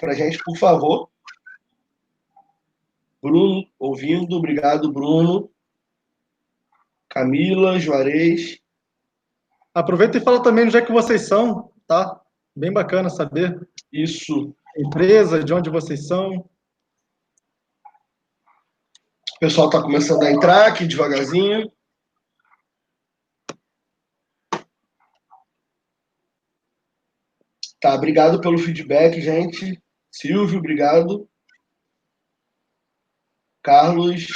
para a gente, por favor. Bruno, ouvindo. Obrigado, Bruno. Camila, Juarez. Aproveita e fala também onde é que vocês são, tá? Bem bacana saber. Isso. Empresa, de onde vocês são. O pessoal está começando a entrar aqui devagarzinho. Tá, obrigado pelo feedback, gente. Silvio, obrigado. Carlos.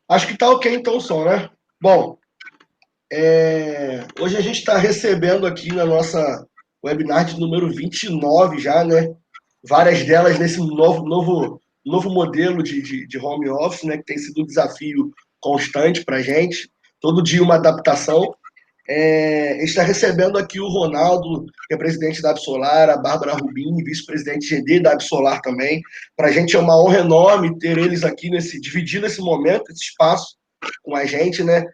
Acho que tá ok então o som, né? Bom, hoje a gente está recebendo aqui na nossa webinar de número 29 já, né? Várias delas nesse novo modelo de home office, né? Que tem sido um desafio constante para a gente. Todo dia uma adaptação. A gente está recebendo aqui o Ronaldo, que é presidente da Absolar, a Bárbara Rubim, vice-presidente GD da Absolar também. Para a gente é uma honra enorme ter eles aqui, dividindo esse momento, esse espaço com a gente, né?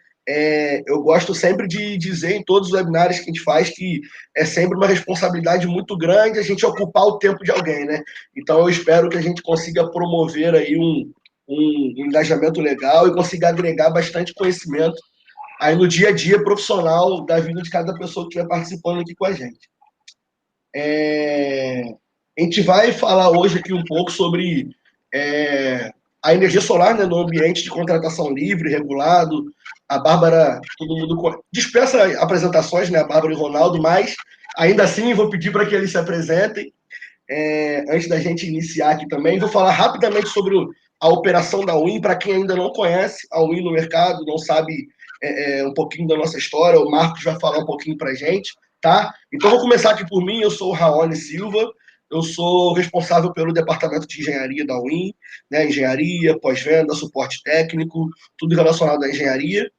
Eu gosto sempre de dizer em todos os webinários que a gente faz que é sempre uma responsabilidade muito grande a gente ocupar o tempo de alguém, né? Então eu espero que a gente consiga promover aí um engajamento legal e consiga agregar bastante conhecimento aí no dia a dia profissional da vida de cada pessoa que estiver participando aqui com a gente. A gente vai falar hoje aqui um pouco sobre a energia solar, né, no ambiente de contratação livre, regulado. A Bárbara, todo mundo dispensa apresentações, né, a Bárbara e o Ronaldo, mas ainda assim vou pedir para que eles se apresentem antes da gente iniciar aqui também. Vou falar rapidamente sobre a operação da UIN, para quem ainda não conhece a UIN no mercado, não sabe um pouquinho da nossa história, o Marcos vai falar um pouquinho para a gente, tá? Então, vou começar aqui por mim, eu sou o Raoni Silva, eu sou responsável pelo departamento de engenharia da UIN, né? Engenharia, pós-venda, suporte técnico, tudo relacionado à engenharia.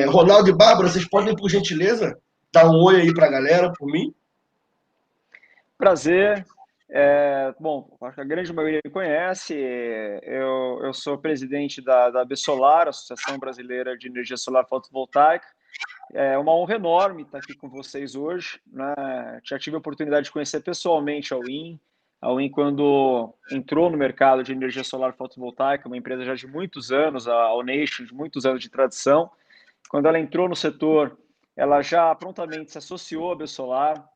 Ronaldo e Bárbara, vocês podem, por gentileza, dar um oi aí para a galera, por mim? Prazer. Bom, acho que a grande maioria me conhece. Eu sou presidente da Absolar, Associação Brasileira de Energia Solar Fotovoltaica. É uma honra enorme estar aqui com vocês hoje, né? Já tive a oportunidade de conhecer pessoalmente a UIN. A UIN, quando entrou no mercado de energia solar fotovoltaica, uma empresa já de muitos anos, a Onation, de muitos anos de tradição. Quando ela entrou no setor, ela já prontamente se associou à Absolar,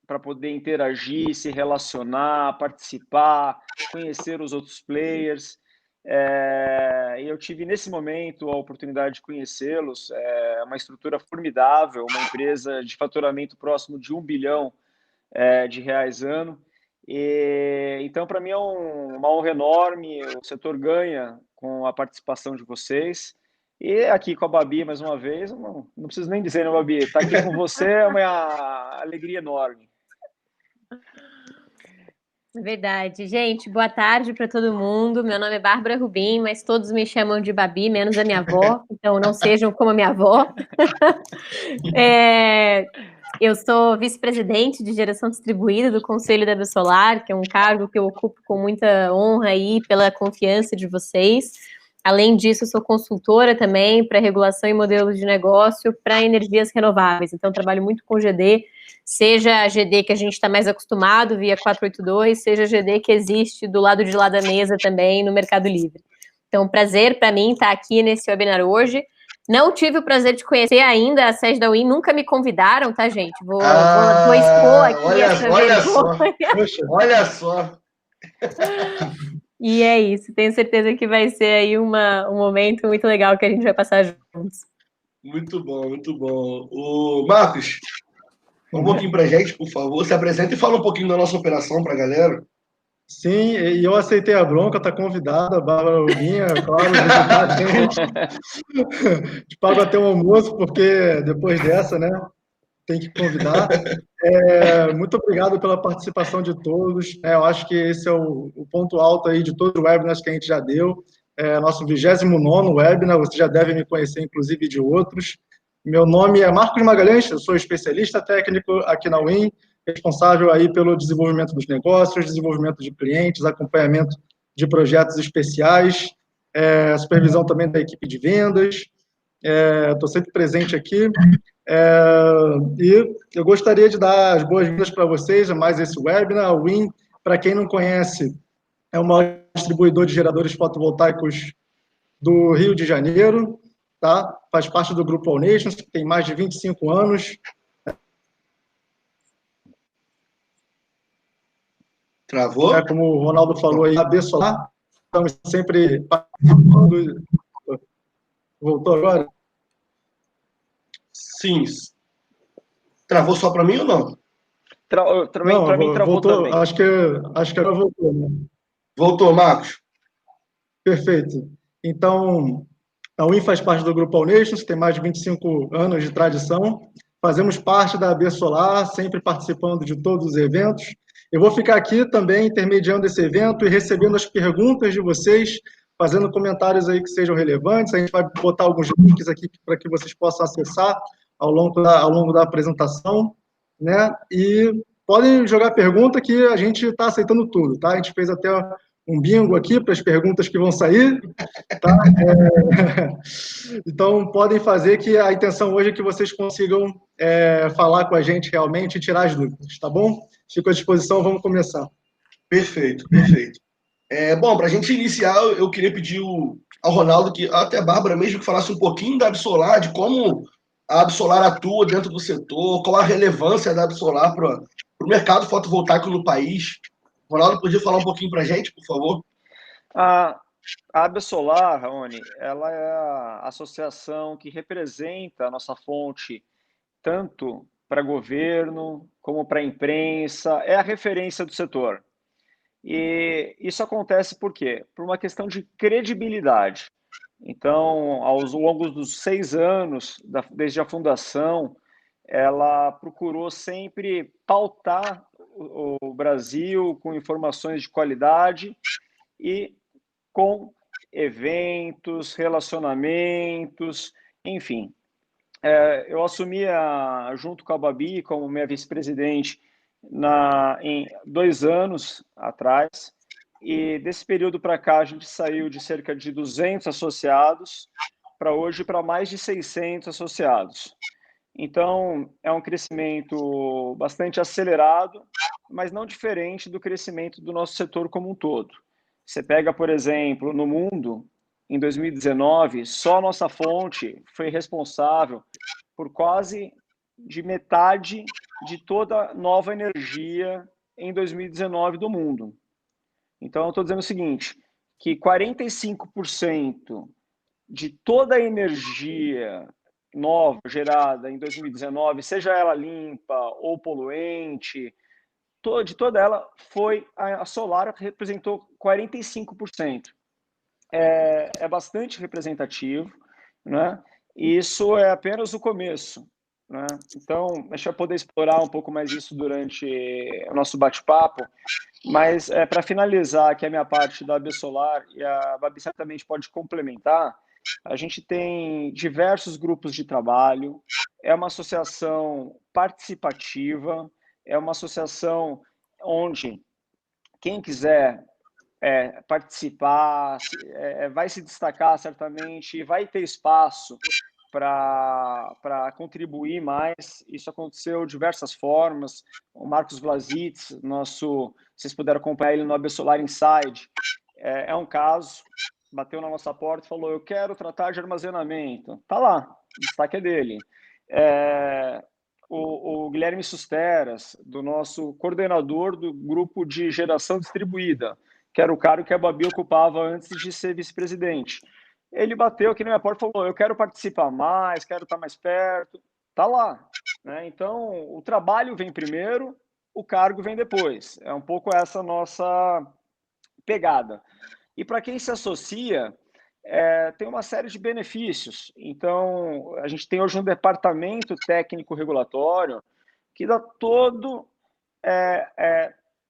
para poder interagir, se relacionar, participar, conhecer os outros players. E eu tive, nesse momento, a oportunidade de conhecê-los. Uma estrutura formidável, uma empresa de faturamento próximo de 1 bilhão de reais ano. Então, para mim, é uma honra enorme. O setor ganha com a participação de vocês. E aqui com a Babi, mais uma vez, não preciso nem dizer, né, Babi? Estar aqui com você é uma alegria enorme. Verdade. Gente, boa tarde para todo mundo. Meu nome é Bárbara Rubim, mas todos me chamam de Babi, menos a minha avó, então não sejam como a minha avó. Eu sou vice-presidente de geração distribuída do Conselho da Absolar, que é um cargo que eu ocupo com muita honra aí pela confiança de vocês. Além disso, eu sou consultora também para regulação e modelos de negócio para energias renováveis. Então, trabalho muito com GD, seja a GD que a gente está mais acostumado via 482, seja a GD que existe do lado de lá da mesa também no Mercado Livre. Então, prazer para mim estar aqui nesse webinar hoje. Não tive o prazer de conhecer ainda a sede da UIN, nunca me convidaram, tá, gente? Vou expor aqui essa vergonha. Olha só! E é isso, tenho certeza que vai ser aí um momento muito legal que a gente vai passar juntos. Muito bom, muito bom. O Marcos, um pouquinho pra gente, por favor, se apresenta e fala um pouquinho da nossa operação pra galera. Sim, e eu aceitei a bronca, tá convidada, a Bárbara Rubinha, claro, visitar a gente. Te pago até um almoço, porque depois dessa, né, tem que convidar. Muito obrigado pela participação de todos. Eu acho que esse é o ponto alto aí de todos os webinars que a gente já deu. Nosso 29º webinar, você já deve me conhecer, inclusive, de outros. Meu nome é Marcos Magalhães, eu sou especialista técnico aqui na UIN, responsável aí pelo desenvolvimento dos negócios, desenvolvimento de clientes, acompanhamento de projetos especiais, supervisão também da equipe de vendas. Estou sempre presente aqui. E eu gostaria de dar as boas-vindas para vocês a mais esse webinar. A UIN Para quem não conhece, é o maior distribuidor de geradores fotovoltaicos do Rio de Janeiro, tá? Faz parte do Grupo All Nations, que tem mais de 25 anos. Travou? Como o Ronaldo falou aí, a AB Solar, estamos sempre participando. Voltou agora? Sim. Travou só para mim ou não? Para mim travou voltou, também. acho que agora voltou, né? Voltou, Marcos. Perfeito. Então, a UIM faz parte do Grupo All Nations, tem mais de 25 anos de tradição. Fazemos parte da AB Solar, sempre participando de todos os eventos. Eu vou ficar aqui também intermediando esse evento e recebendo as perguntas de vocês, fazendo comentários aí que sejam relevantes. A gente vai botar alguns links aqui para que vocês possam acessar ao longo da apresentação, né? E podem jogar pergunta que a gente está aceitando tudo, tá? A gente fez até um bingo aqui para as perguntas que vão sair, tá? Então, podem fazer, que a intenção hoje é que vocês consigam falar com a gente realmente e tirar as dúvidas, tá bom? Fico à disposição, vamos começar. Perfeito, perfeito. Bom, para a gente iniciar, eu queria pedir ao Ronaldo, até a Bárbara mesmo, que falasse um pouquinho da Absolar, de como a Absolar atua dentro do setor, qual a relevância da Absolar para o mercado fotovoltaico no país. Ronaldo, podia falar um pouquinho para a gente, por favor? A Absolar, Raoni, ela é a associação que representa a nossa fonte tanto para governo como para a imprensa, é a referência do setor. E isso acontece por quê? Por uma questão de credibilidade. Então, ao longo dos 6 anos, desde a fundação, ela procurou sempre pautar o Brasil com informações de qualidade e com eventos, relacionamentos, enfim. Eu assumi, junto com a Babi, como minha vice-presidente, em 2 anos atrás, e desse período para cá a gente saiu de cerca de 200 associados para hoje para mais de 600 associados. Então, é um crescimento bastante acelerado, mas não diferente do crescimento do nosso setor como um todo. Você pega, por exemplo, no mundo, em 2019, só a nossa fonte foi responsável por quase de metade de toda nova energia em 2019 do mundo. Então, eu estou dizendo o seguinte, que 45% de toda a energia nova gerada em 2019, seja ela limpa ou poluente, de toda ela foi a solar, que representou 45%. É bastante representativo, né? E isso é apenas o começo, né? Então, a gente vai poder explorar um pouco mais isso durante o nosso bate-papo, mas para finalizar aqui a minha parte da AB Solar, e a Babi certamente pode complementar, a gente tem diversos grupos de trabalho, é uma associação participativa, é uma associação onde quem quiser participar, vai se destacar certamente, e vai ter espaço para contribuir mais. Isso aconteceu de diversas formas. O Marcos Vlasitz, vocês puderam acompanhar ele no AB Solar Inside, é um caso, bateu na nossa porta e falou, eu quero tratar de armazenamento. Tá lá, o destaque é dele. O Guilherme Susteras, do nosso coordenador do grupo de geração distribuída, que era o cargo que a Babi ocupava antes de ser vice-presidente. Ele bateu aqui na minha porta e falou, eu quero participar mais, quero estar mais perto. Tá lá, né? Então, o trabalho vem primeiro, o cargo vem depois. É um pouco essa nossa pegada. E para quem se associa, tem uma série de benefícios. Então, a gente tem hoje um departamento técnico regulatório que dá todo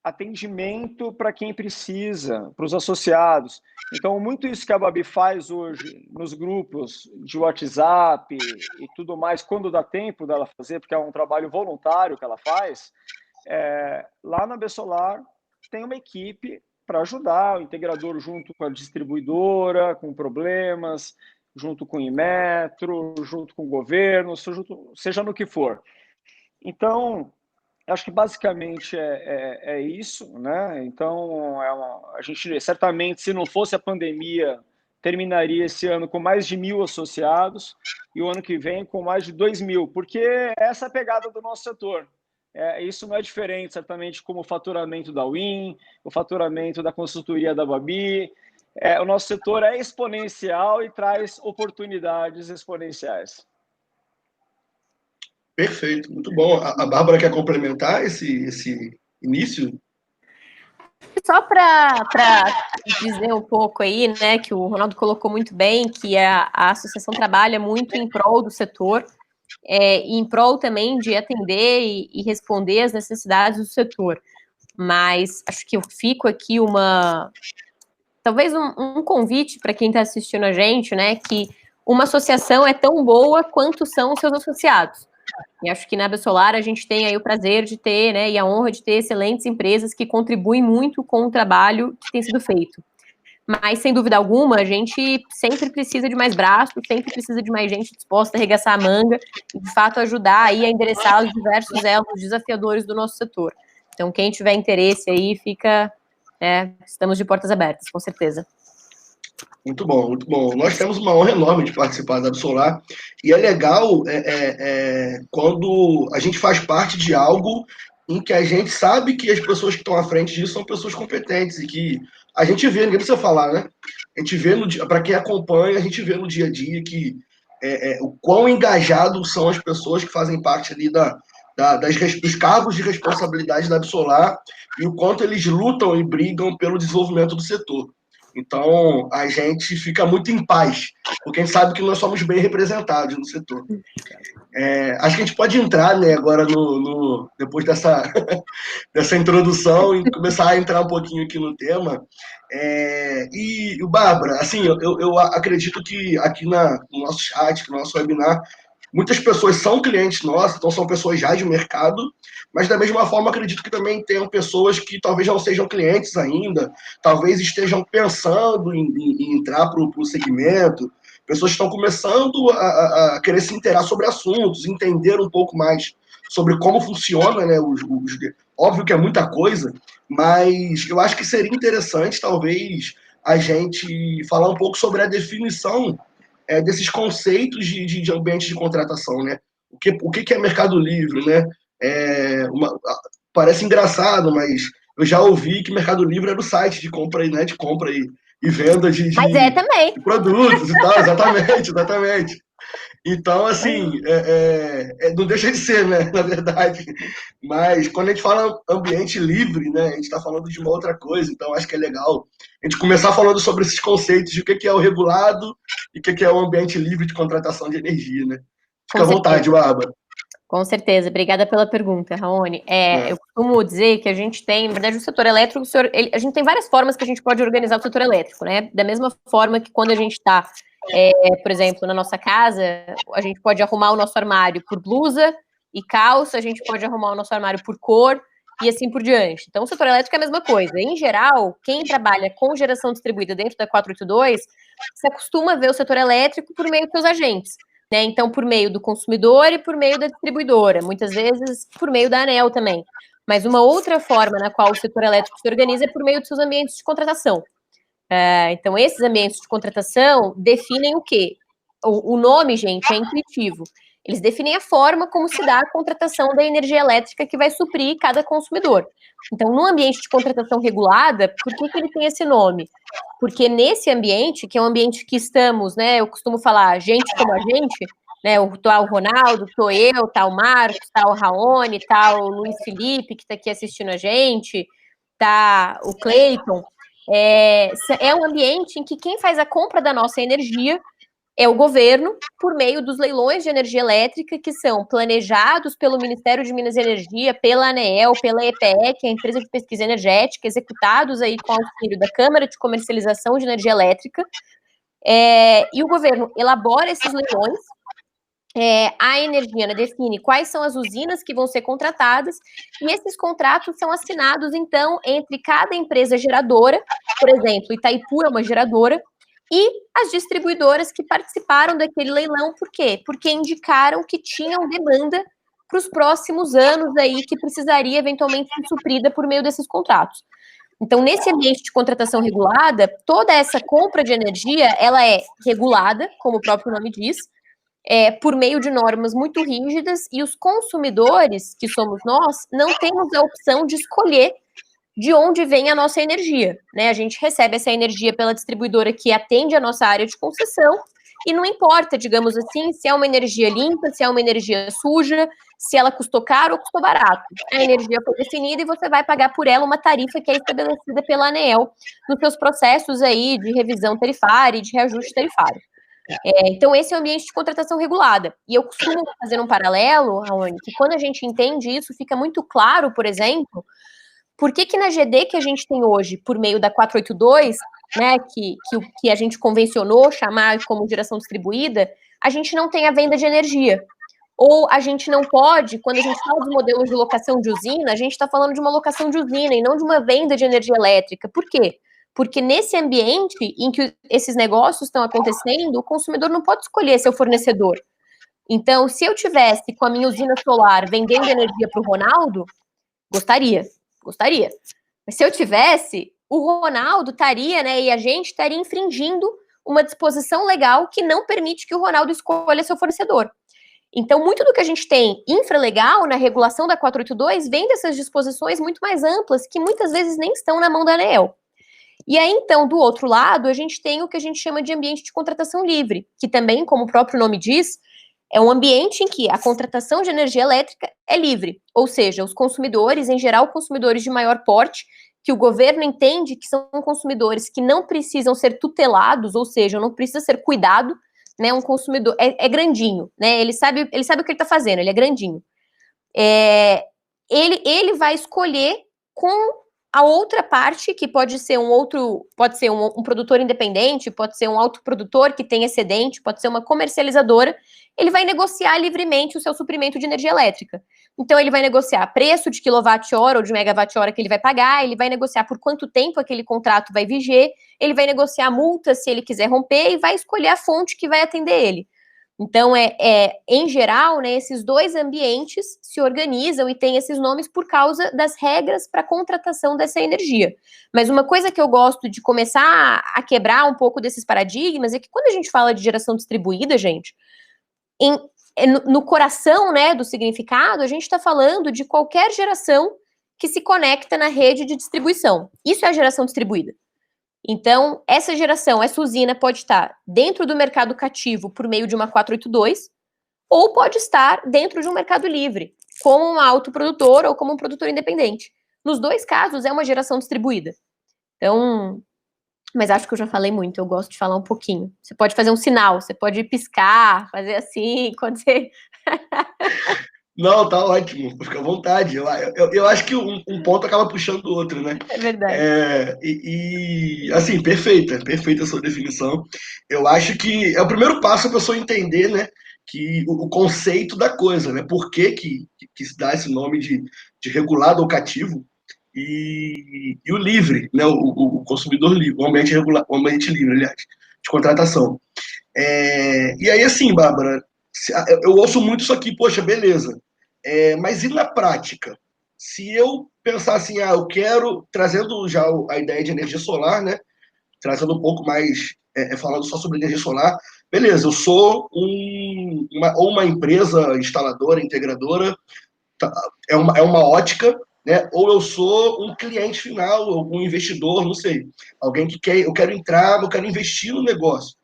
atendimento para quem precisa, para os associados. Então, muito isso que a Babi faz hoje nos grupos de WhatsApp e tudo mais, quando dá tempo dela fazer, porque é um trabalho voluntário que ela faz, lá na AB Solar tem uma equipe para ajudar o integrador junto com a distribuidora, com problemas, junto com o Inmetro, junto com o governo, seja no que for. Então, Acho que basicamente é isso, né? Então, a gente certamente, se não fosse a pandemia, terminaria esse ano com mais de 1.000 associados e o ano que vem com mais de 2.000, porque essa é a pegada do nosso setor. Isso não é diferente, certamente, como o faturamento da Win, o faturamento da consultoria da Babi. O nosso setor é exponencial e traz oportunidades exponenciais. Perfeito, muito bom. A Bárbara quer complementar esse início? Só para dizer um pouco aí, né, que o Ronaldo colocou muito bem, que a associação trabalha muito em prol do setor, e em prol também de atender e responder às necessidades do setor. Mas acho que eu fico aqui talvez um convite para quem está assistindo a gente, né, que uma associação é tão boa quanto são os seus associados. E acho que na Absolar a gente tem aí o prazer de ter, né, e a honra de ter excelentes empresas que contribuem muito com o trabalho que tem sido feito. Mas, sem dúvida alguma, a gente sempre precisa de mais braços, sempre precisa de mais gente disposta a arregaçar a manga e, de fato, ajudar aí a endereçar os diversos elos desafiadores do nosso setor. Então, quem tiver interesse aí, estamos de portas abertas, com certeza. Muito bom, muito bom. Nós temos uma honra enorme de participar da Absolar e é legal quando a gente faz parte de algo em que a gente sabe que as pessoas que estão à frente disso são pessoas competentes e que a gente vê, ninguém precisa falar, né? A gente vê, para quem acompanha, a gente vê no dia a dia que o quão engajados são as pessoas que fazem parte ali dos cargos de responsabilidade da Absolar e o quanto eles lutam e brigam pelo desenvolvimento do setor. Então, a gente fica muito em paz, porque a gente sabe que nós somos bem representados no setor. Acho que a gente pode entrar, né, agora depois dessa introdução e começar a entrar um pouquinho aqui no tema. E, Bárbara, assim, eu acredito que aqui no nosso chat, no nosso webinar, muitas pessoas são clientes nossos, então são pessoas já de mercado, mas da mesma forma acredito que também tenham pessoas que talvez não sejam clientes ainda, talvez estejam pensando em entrar para o segmento, pessoas que estão começando a querer se inteirar sobre assuntos, entender um pouco mais sobre como funciona, né? Óbvio que é muita coisa, mas eu acho que seria interessante, talvez, a gente falar um pouco sobre a definição desses conceitos de ambiente de contratação, né? O que é Mercado Livre, né? Parece engraçado, mas eu já ouvi que Mercado Livre era o site de compra, né? De compra e venda de também. De produtos e tal, exatamente. Então, assim, não deixa de ser, né, na verdade. Mas quando a gente fala ambiente livre, né, a gente está falando de uma outra coisa. Então, acho que é legal a gente começar falando sobre esses conceitos de o que é o regulado e o que é o ambiente livre de contratação de energia, né? Fica à vontade, Bárbara. Com certeza, obrigada pela pergunta, Raoni. Eu costumo dizer que a gente tem, na verdade, o setor elétrico, a gente tem várias formas que a gente pode organizar o setor elétrico, né? Da mesma forma que quando a gente está, por exemplo, na nossa casa, a gente pode arrumar o nosso armário por blusa e calça, a gente pode arrumar o nosso armário por cor e assim por diante. Então, o setor elétrico é a mesma coisa. Em geral, quem trabalha com geração distribuída dentro da 482, se acostuma a ver o setor elétrico por meio dos seus agentes. Né, então, por meio do consumidor e por meio da distribuidora, muitas vezes por meio da ANEEL também. Mas uma outra forma na qual o setor elétrico se organiza é por meio dos seus ambientes de contratação. Então, esses ambientes de contratação definem o quê? O nome, gente, é intuitivo. Eles definem a forma como se dá a contratação da energia elétrica que vai suprir cada consumidor. Então, no ambiente de contratação regulada, por que ele tem esse nome? Porque nesse ambiente, que é um ambiente que estamos, né, eu costumo falar, gente como a gente, né, tá o Ronaldo, tô eu, tá o Marcos, tá o Raoni, tá o Luiz Felipe, que tá aqui assistindo a gente, tá o Cleiton, é um ambiente em que quem faz a compra da nossa energia é o governo, por meio dos leilões de energia elétrica, que são planejados pelo Ministério de Minas e Energia, pela ANEEL, pela EPE, que é a empresa de pesquisa energética, executados aí com auxílio da Câmara de Comercialização de Energia Elétrica, e o governo elabora esses leilões, a Energiana define quais são as usinas que vão ser contratadas, e esses contratos são assinados, então, entre cada empresa geradora, por exemplo, Itaipu é uma geradora, e as distribuidoras que participaram daquele leilão, por quê? Porque indicaram que tinham demanda para os próximos anos aí que precisaria eventualmente ser suprida por meio desses contratos. Então, nesse ambiente de contratação regulada, toda essa compra de energia, ela é regulada, como o próprio nome diz, por meio de normas muito rígidas, e os consumidores, que somos nós, não temos a opção de escolher de onde vem a nossa energia, né? A gente recebe essa energia pela distribuidora que atende a nossa área de concessão, e não importa, digamos assim, se é uma energia limpa, se é uma energia suja, se ela custou caro ou custou barato. A energia foi definida e você vai pagar por ela uma tarifa que é estabelecida pela ANEEL nos seus processos aí de revisão tarifária e de reajuste tarifário. Então, esse é o ambiente de contratação regulada. E eu costumo fazer um paralelo, Raoni, que quando a gente entende isso, fica muito claro, por exemplo, por que na GD que a gente tem hoje, por meio da 482, né, que a gente convencionou chamar como geração distribuída, a gente não tem a venda de energia. Ou a gente não pode, quando a gente fala de modelos de locação de usina, a gente está falando de uma locação de usina e não de uma venda de energia elétrica. Por quê? Porque nesse ambiente em que esses negócios estão acontecendo, o consumidor não pode escolher seu fornecedor. Então, se eu tivesse com a minha usina solar vendendo energia para o Ronaldo, gostaria. Mas se eu tivesse, o Ronaldo estaria, né, e a gente estaria infringindo uma disposição legal que não permite que o Ronaldo escolha seu fornecedor. Então, muito do que a gente tem infralegal na regulação da 482 vem dessas disposições muito mais amplas que muitas vezes nem estão na mão da ANEEL. E aí, então, do outro lado, a gente tem o que a gente chama de ambiente de contratação livre, que também, como o próprio nome diz, é um ambiente em que a contratação de energia elétrica é livre, ou seja, os consumidores, em geral, consumidores de maior porte, que o governo entende que são consumidores que não precisam ser tutelados, ou seja, não precisa ser cuidado, né? Um consumidor é grandinho, né? Ele sabe o que ele está fazendo, ele é grandinho. Ele vai escolher com a outra parte, que pode ser um produtor independente, pode ser um autoprodutor que tem excedente, pode ser uma comercializadora, ele vai negociar livremente o seu suprimento de energia elétrica. Então, ele vai negociar preço de quilowatt-hora ou de megawatt-hora que ele vai pagar, ele vai negociar por quanto tempo aquele contrato vai viger, ele vai negociar multa se ele quiser romper e vai escolher a fonte que vai atender ele. Então, em geral, né, esses dois ambientes se organizam e têm esses nomes por causa das regras para a contratação dessa energia. Mas uma coisa que eu gosto de começar a quebrar um pouco desses paradigmas é que quando a gente fala de geração distribuída, gente, no coração, né, do significado, a gente está falando de qualquer geração que se conecta na rede de distribuição. Isso é a geração distribuída. Então, essa geração, essa usina pode estar dentro do mercado cativo por meio de uma 482, ou pode estar dentro de um mercado livre, como um autoprodutor ou como um produtor independente. Nos dois casos, é uma geração distribuída. Então, mas acho que eu já falei muito, eu gosto de falar um pouquinho. Você pode fazer um sinal, você pode piscar, fazer assim, quando você... Não, tá ótimo, fica à vontade. Eu acho que um ponto acaba puxando o outro, né? É verdade. Assim, perfeita a sua definição. Eu acho que é o primeiro passo a pessoa entender, né, que o conceito da coisa, né? Por que se dá esse nome de regulado ou cativo e o livre, né? O consumidor livre, o ambiente regular, o ambiente livre, aliás, de contratação. E aí, assim, Bárbara, eu ouço muito isso aqui, poxa, beleza. Mas e na prática? Se eu pensar assim, eu quero, trazendo já a ideia de energia solar, né? Trazendo um pouco mais, falando só sobre energia solar, beleza, eu sou uma empresa instaladora, integradora, é uma ótica, né? Ou eu sou um cliente final, algum investidor, não sei, alguém eu quero entrar, eu quero investir no negócio.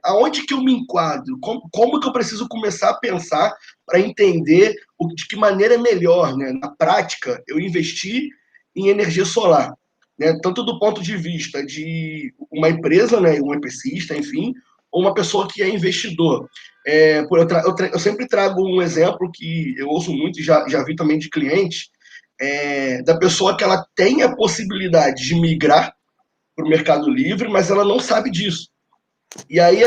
Aonde que eu me enquadro? Como que eu preciso começar a pensar para entender de que maneira é melhor, né, na prática, eu investir em energia solar, né, tanto do ponto de vista de uma empresa, né, um EPCista, enfim, ou uma pessoa que é investidor. Eu sempre trago um exemplo que eu ouço muito e já vi também de clientes, da pessoa que ela tem a possibilidade de migrar para o Mercado Livre, mas ela não sabe disso. E aí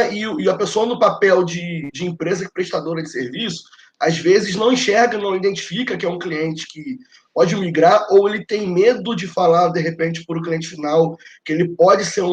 a pessoa no papel de empresa prestadora de serviço, às vezes não enxerga, não identifica que é um cliente que pode migrar, ou ele tem medo de falar, de repente, para o cliente final, que ele pode ser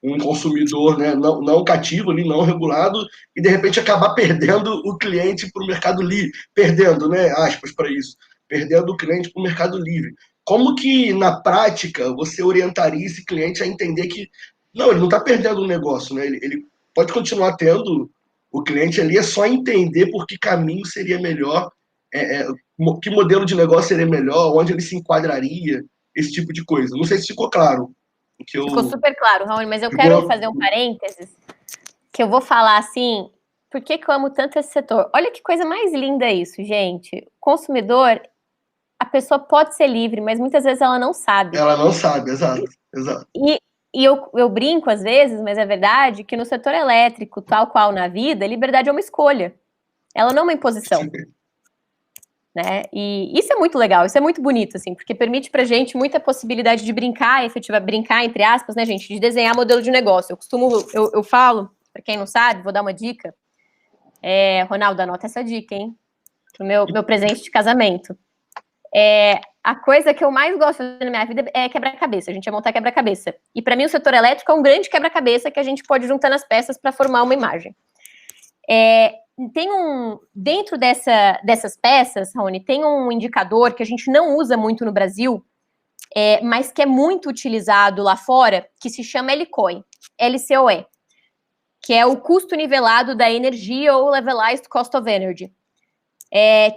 um consumidor, né, não cativo, ali, não regulado, e de repente acabar perdendo o cliente para o Mercado Livre, perdendo, né, aspas para isso, perdendo o cliente para o Mercado Livre. Como que, na prática, você orientaria esse cliente a entender que, não, ele não está perdendo um negócio, né, ele pode continuar tendo o cliente ali, é só entender por que caminho seria melhor, que modelo de negócio seria melhor, onde ele se enquadraria, esse tipo de coisa. Não sei se ficou claro. Ficou super claro, Raoni, mas eu quero fazer um parênteses, que eu vou falar assim, por que eu amo tanto esse setor? Olha que coisa mais linda isso, gente. Consumidor, a pessoa pode ser livre, mas muitas vezes ela não sabe. Ela não sabe, exato. E eu brinco às vezes, mas é verdade, que no setor elétrico, tal qual na vida, liberdade é uma escolha. Ela não é uma imposição. Né? E isso é muito legal, isso é muito bonito, assim, porque permite pra gente muita possibilidade de brincar, brincar, entre aspas, né, gente, de desenhar modelo de negócio. Eu falo, pra quem não sabe, vou dar uma dica. Ronaldo, anota essa dica, hein? Pro meu presente de casamento. A coisa que eu mais gosto de fazer na minha vida é quebra-cabeça. A gente vai montar quebra-cabeça. E para mim o setor elétrico é um grande quebra-cabeça que a gente pode juntar nas peças para formar uma imagem. Dentro dessas peças, Raoni, tem um indicador que a gente não usa muito no Brasil, mas que é muito utilizado lá fora, que se chama LCOE, LCOE, que é o custo nivelado da energia ou Levelized Cost of Energy.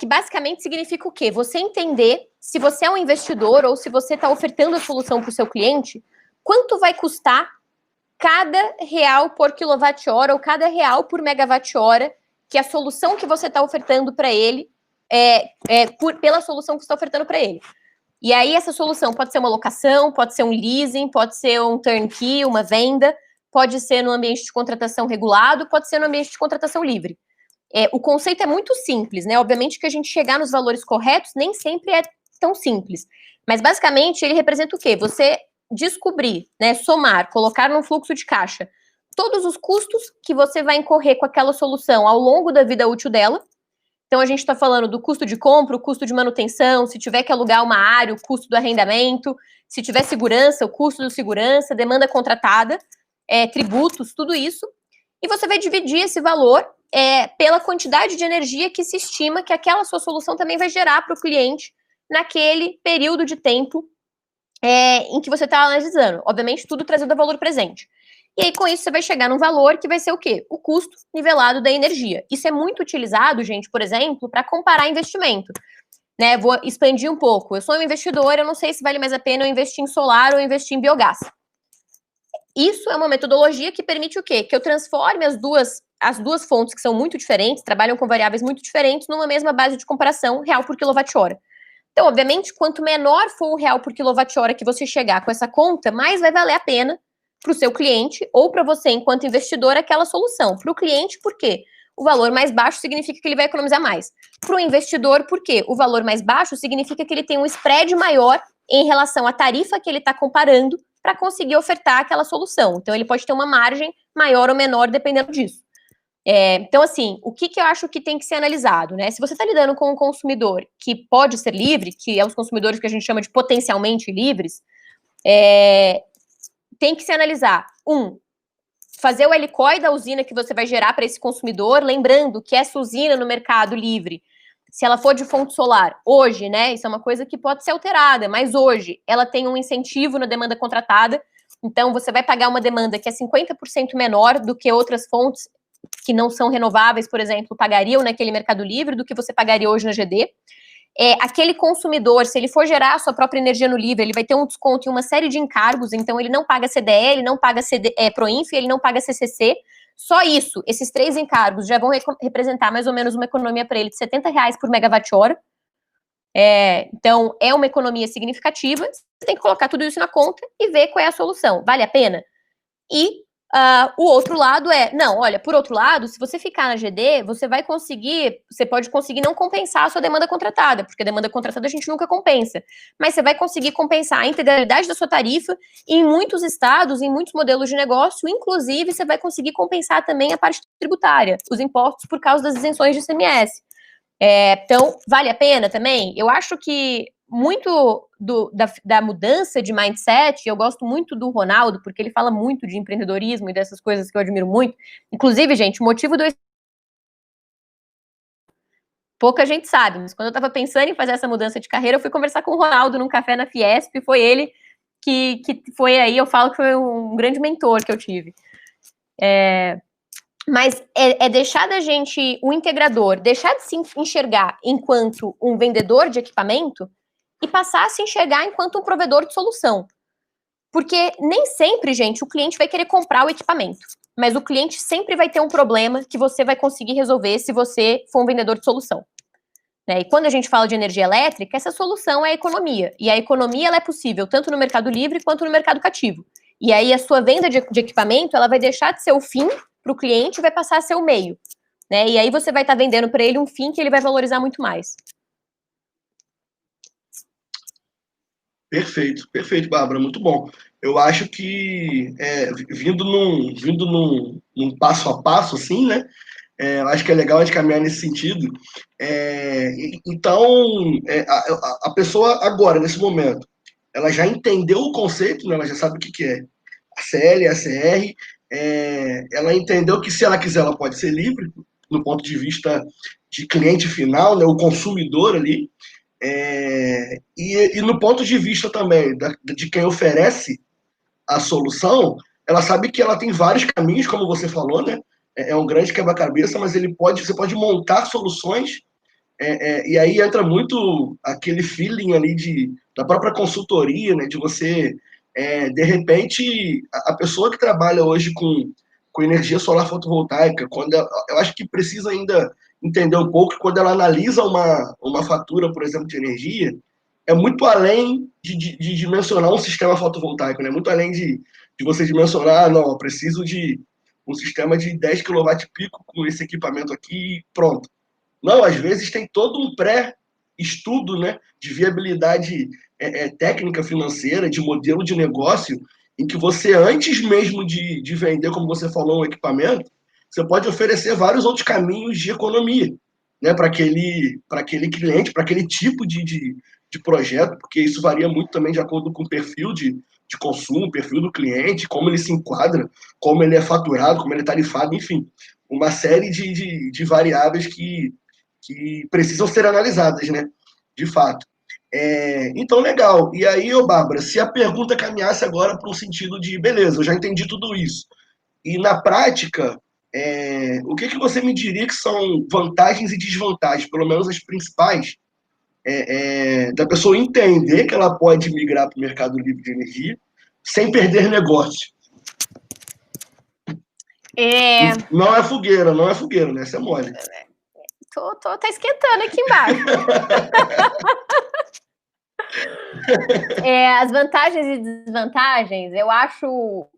Que basicamente significa o quê? Você entender se você é um investidor ou se você está ofertando a solução para o seu cliente, quanto vai custar cada real por quilowatt-hora ou cada real por megawatt-hora que a solução que você está ofertando para ele pela solução que você está ofertando para ele. E aí essa solução pode ser uma locação, pode ser um leasing, pode ser um turnkey, uma venda, pode ser no ambiente de contratação regulado, pode ser no ambiente de contratação livre. O conceito é muito simples, né? Obviamente que a gente chegar nos valores corretos nem sempre é tão simples. Mas basicamente ele representa o quê? Você descobrir, né, somar, colocar num fluxo de caixa todos os custos que você vai incorrer com aquela solução ao longo da vida útil dela. Então, a gente está falando do custo de compra, o custo de manutenção, se tiver que alugar uma área, o custo do arrendamento, se tiver segurança, o custo do segurança, demanda contratada, tributos, tudo isso. E você vai dividir esse valor pela quantidade de energia que se estima que aquela sua solução também vai gerar para o cliente naquele período de tempo em que você está analisando. Obviamente, tudo trazido a valor presente. E aí, com isso, você vai chegar num valor que vai ser o quê? O custo nivelado da energia. Isso é muito utilizado, gente, por exemplo, para comparar investimento. Né? Vou expandir um pouco. Eu sou um investidor, eu não sei se vale mais a pena eu investir em solar ou investir em biogás. Isso é uma metodologia que permite o quê? Que eu transforme as duas fontes, que são muito diferentes, trabalham com variáveis muito diferentes, numa mesma base de comparação, real por quilowatt-hora. Então, obviamente, quanto menor for o real por quilowatt-hora que você chegar com essa conta, mais vai valer a pena para o seu cliente ou para você, enquanto investidor, aquela solução. Para o cliente, por quê? O valor mais baixo significa que ele vai economizar mais. Para o investidor, por quê? O valor mais baixo significa que ele tem um spread maior em relação à tarifa que ele está comparando para conseguir ofertar aquela solução. Então, ele pode ter uma margem maior ou menor, dependendo disso. Então, assim, o que eu acho que tem que ser analisado, né? Se você está lidando com um consumidor que pode ser livre, que é os consumidores que a gente chama de potencialmente livres, tem que se analisar, fazer o LCOE da usina que você vai gerar para esse consumidor, lembrando que essa usina no mercado livre, se ela for de fonte solar, hoje, né, isso é uma coisa que pode ser alterada, mas hoje ela tem um incentivo na demanda contratada, então você vai pagar uma demanda que é 50% menor do que outras fontes que não são renováveis, por exemplo, pagariam naquele mercado livre, do que você pagaria hoje na GD. Aquele consumidor, se ele for gerar a sua própria energia no livre, ele vai ter um desconto em uma série de encargos, então ele não paga CDE, ele não paga Proinf, ele não paga CCC, só isso, esses 3 encargos já vão representar mais ou menos uma economia para ele de R$70 por megawatt-hora. Então, é uma economia significativa, você tem que colocar tudo isso na conta e ver qual é a solução, vale a pena? E o outro lado por outro lado, se você ficar na GD, você pode conseguir não compensar a sua demanda contratada, porque a demanda contratada a gente nunca compensa, mas você vai conseguir compensar a integralidade da sua tarifa e em muitos estados, em muitos modelos de negócio, inclusive você vai conseguir compensar também a parte tributária, os impostos por causa das isenções de ICMS. Então, vale a pena também? Eu acho que muito da mudança de mindset, eu gosto muito do Ronaldo, porque ele fala muito de empreendedorismo e dessas coisas que eu admiro muito. Inclusive, gente, o motivo do... Pouca gente sabe, mas quando eu estava pensando em fazer essa mudança de carreira, eu fui conversar com o Ronaldo num café na Fiesp, e foi ele que foi aí, eu falo que foi um grande mentor que eu tive. Mas é deixar da gente, o integrador, deixar de se enxergar enquanto um vendedor de equipamento e passar a se enxergar enquanto um provedor de solução. Porque nem sempre, gente, o cliente vai querer comprar o equipamento, mas o cliente sempre vai ter um problema que você vai conseguir resolver se você for um vendedor de solução. Né? E quando a gente fala de energia elétrica, essa solução é a economia. E a economia ela é possível tanto no mercado livre quanto no mercado cativo. E aí a sua venda de equipamento ela vai deixar de ser o fim para o cliente e vai passar a ser o meio. Né? E aí você vai estar vendendo para ele um fim que ele vai valorizar muito mais. Perfeito, Bárbara, muito bom. Eu acho que vindo num passo a passo, assim, né? Eu acho que é legal a gente caminhar nesse sentido. Então, a pessoa agora, nesse momento, ela já entendeu o conceito, né? Ela já sabe o que é a CL, a CR, ela entendeu que se ela quiser, ela pode ser livre, no ponto de vista de cliente final, né? O consumidor ali. E no ponto de vista também de quem oferece a solução, ela sabe que ela tem vários caminhos, como você falou, né? É um grande quebra-cabeça, mas você pode montar soluções, e aí entra muito aquele feeling ali da própria consultoria, né? De você, de repente, a pessoa que trabalha hoje com energia solar fotovoltaica, eu acho que precisa ainda entender um pouco que quando ela analisa uma fatura, por exemplo, de energia, é muito além de dimensionar um sistema fotovoltaico, né? Muito além de você dimensionar, não, eu preciso de um sistema de 10 kWp com esse equipamento aqui e pronto. Não, às vezes tem todo um pré-estudo, né, de viabilidade técnica financeira, de modelo de negócio, em que você, antes mesmo de vender, como você falou, um equipamento, você pode oferecer vários outros caminhos de economia, né, para aquele cliente, para aquele tipo de projeto, porque isso varia muito também de acordo com o perfil de consumo, perfil do cliente, como ele se enquadra, como ele é faturado, como ele é tarifado, enfim, uma série de variáveis que precisam ser analisadas, né, de fato. Então, legal. E aí, Bárbara, se a pergunta caminhasse agora para um sentido de, beleza, eu já entendi tudo isso, e na prática, o que você me diria que são vantagens e desvantagens, pelo menos as principais, da pessoa entender que ela pode migrar para o mercado livre de energia sem perder negócio? Não é fogueira, né? Essa é mole. Tá esquentando aqui embaixo. As vantagens e desvantagens, eu acho...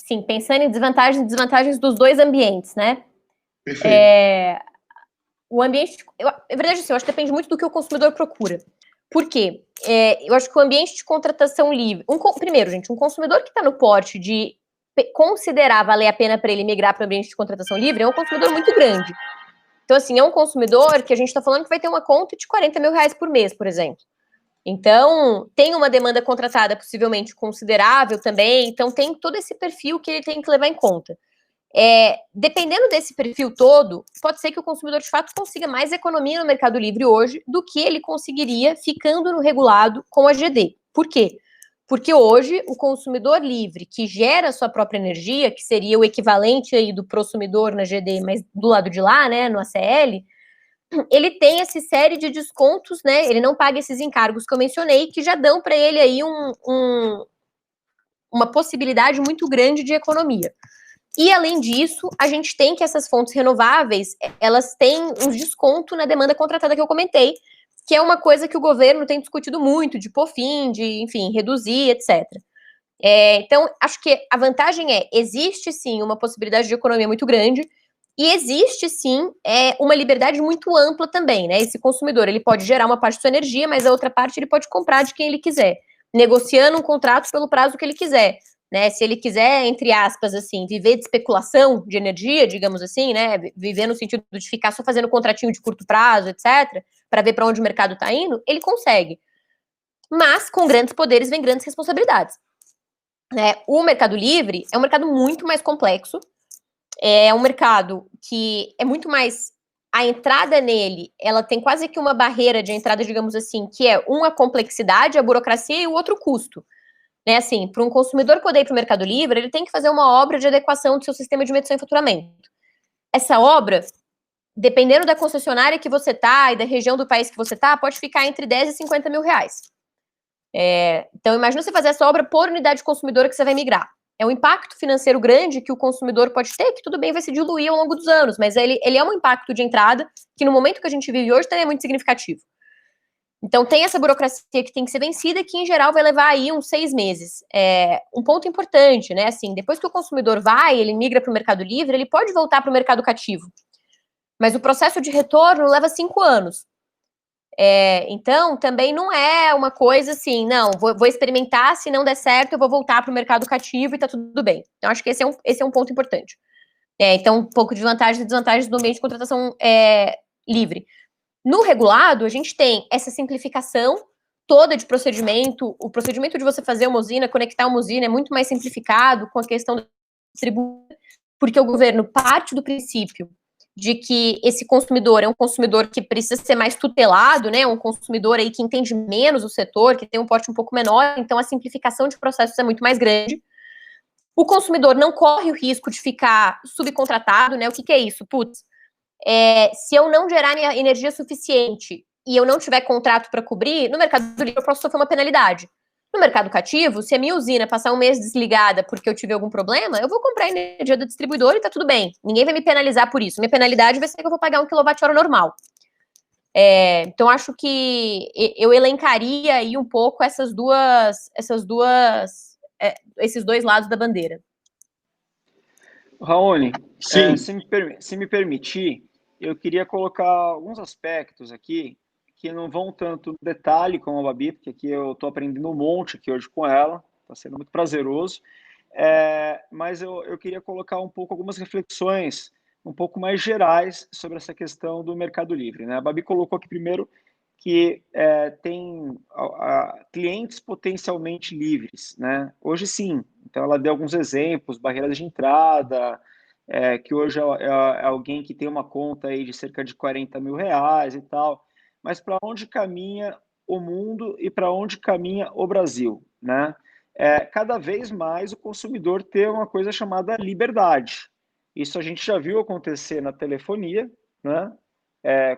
Sim, pensando em vantagens e desvantagens dos dois ambientes, né? Perfeito. O ambiente... É verdade, assim, eu acho que depende muito do que o consumidor procura. Por quê? Eu acho que o ambiente de contratação livre... Primeiro, gente, um consumidor que está no porte de considerar valer a pena para ele migrar para o ambiente de contratação livre é um consumidor muito grande. Então, assim, é um consumidor que a gente está falando que vai ter uma conta de 40 mil reais por mês, por exemplo. Então, tem uma demanda contratada possivelmente considerável também, então tem todo esse perfil que ele tem que levar em conta. Dependendo desse perfil todo, pode ser que o consumidor de fato consiga mais economia no Mercado Livre hoje do que ele conseguiria ficando no regulado com a GD. Por quê? Porque hoje o consumidor livre que gera a sua própria energia, que seria o equivalente aí do prosumidor na GD, mas do lado de lá, né, no ACL, ele tem essa série de descontos, né? Ele não paga esses encargos que eu mencionei, que já dão para ele aí uma possibilidade muito grande de economia. E, além disso, a gente tem que essas fontes renováveis, elas têm um desconto na demanda contratada que eu comentei, que é uma coisa que o governo tem discutido muito, de pôr fim, de, enfim, reduzir, etc. Então, acho que a vantagem existe, sim, uma possibilidade de economia muito grande, e existe, sim, uma liberdade muito ampla também, né? Esse consumidor, ele pode gerar uma parte da sua energia, mas a outra parte ele pode comprar de quem ele quiser, negociando um contrato pelo prazo que ele quiser. né? Se ele quiser, entre aspas, assim, viver de especulação de energia, digamos assim, né? Viver no sentido de ficar só fazendo contratinho de curto prazo, etc., para ver para onde o mercado está indo, ele consegue. Mas com grandes poderes vem grandes responsabilidades. Né? O Mercado Livre é um mercado muito mais complexo, é um mercado que é muito mais... A entrada nele, ela tem quase que uma barreira de entrada, digamos assim, que é uma complexidade, a burocracia, e o outro custo. Né, assim, para um consumidor poder ir para o Mercado Livre, ele tem que fazer uma obra de adequação do seu sistema de medição e faturamento. Essa obra, dependendo da concessionária que você está e da região do país que você está, pode ficar entre 10 e 50 mil reais. Então, imagina você fazer essa obra por unidade consumidora que você vai migrar. É um impacto financeiro grande que o consumidor pode ter, que tudo bem vai se diluir ao longo dos anos, mas ele é um impacto de entrada que no momento que a gente vive hoje também é muito significativo. Então, tem essa burocracia que tem que ser vencida, que em geral vai levar aí uns 6 meses. Um ponto importante, né, assim, depois que o consumidor ele migra para o Mercado Livre, ele pode voltar para o mercado cativo. Mas o processo de retorno leva 5 anos. Então, também não é uma coisa assim, não, vou experimentar, se não der certo, eu vou voltar para o mercado cativo e tá tudo bem. Então, acho que esse é um ponto importante. Então, um pouco de vantagens e desvantagens do ambiente de contratação livre. No regulado, a gente tem essa simplificação toda de procedimento, o procedimento de você fazer uma usina, conectar uma usina é muito mais simplificado com a questão da distribuição, porque o governo parte do princípio de que esse consumidor é um consumidor que precisa ser mais tutelado, né, um consumidor aí que entende menos o setor, que tem um porte um pouco menor, então a simplificação de processos é muito mais grande. O consumidor não corre o risco de ficar subcontratado, né, o que é isso? Putz, se eu não gerar energia suficiente e eu não tiver contrato para cobrir, no Mercado Livre eu posso sofrer uma penalidade. No mercado cativo, se a minha usina passar um mês desligada porque eu tive algum problema, eu vou comprar energia do distribuidor e tá tudo bem. Ninguém vai me penalizar por isso. Minha penalidade vai ser que eu vou pagar 1 kWh normal. Então, acho que eu elencaria aí um pouco esses dois lados da bandeira. Raoni, Sim. se me permitir, eu queria colocar alguns aspectos aqui que não vão tanto no detalhe como a Babi, porque aqui eu estou aprendendo um monte aqui hoje com ela, está sendo muito prazeroso, mas eu queria colocar um pouco algumas reflexões um pouco mais gerais sobre essa questão do Mercado Livre. Né? A Babi colocou aqui primeiro que tem clientes potencialmente livres. Né? Hoje sim, então ela deu alguns exemplos, barreiras de entrada, que hoje é alguém que tem uma conta aí de cerca de 40 mil reais e tal, mas para onde caminha o mundo e para onde caminha o Brasil, né? Cada vez mais o consumidor tem uma coisa chamada liberdade. Isso a gente já viu acontecer na telefonia, né?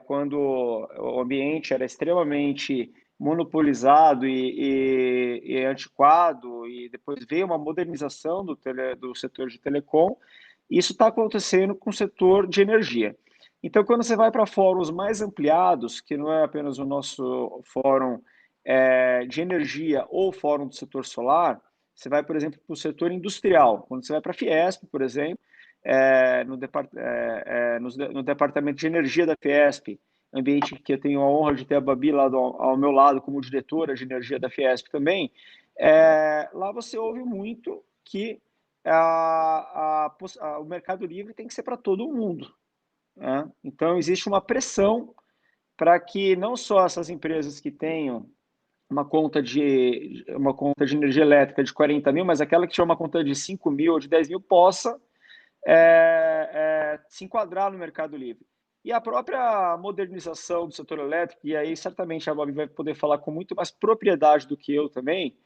Quando o ambiente era extremamente monopolizado e antiquado, e depois veio uma modernização do setor de telecom. Isso está acontecendo com o setor de energia. Então, quando você vai para fóruns mais ampliados, que não é apenas o nosso fórum de energia ou fórum do setor solar, você vai, por exemplo, para o setor industrial. Quando você vai para a Fiesp, por exemplo, no departamento de energia da Fiesp, ambiente que eu tenho a honra de ter a Babi lá ao meu lado como diretora de energia da Fiesp também, lá você ouve muito que o Mercado Livre tem que ser para todo mundo. Né? Então, existe uma pressão para que não só essas empresas que tenham uma conta de energia elétrica de 40 mil, mas aquela que tiver uma conta de 5 mil ou de 10 mil possa se enquadrar no Mercado Livre. E a própria modernização do setor elétrico, e aí certamente a Babi vai poder falar com muito mais propriedade do que eu também,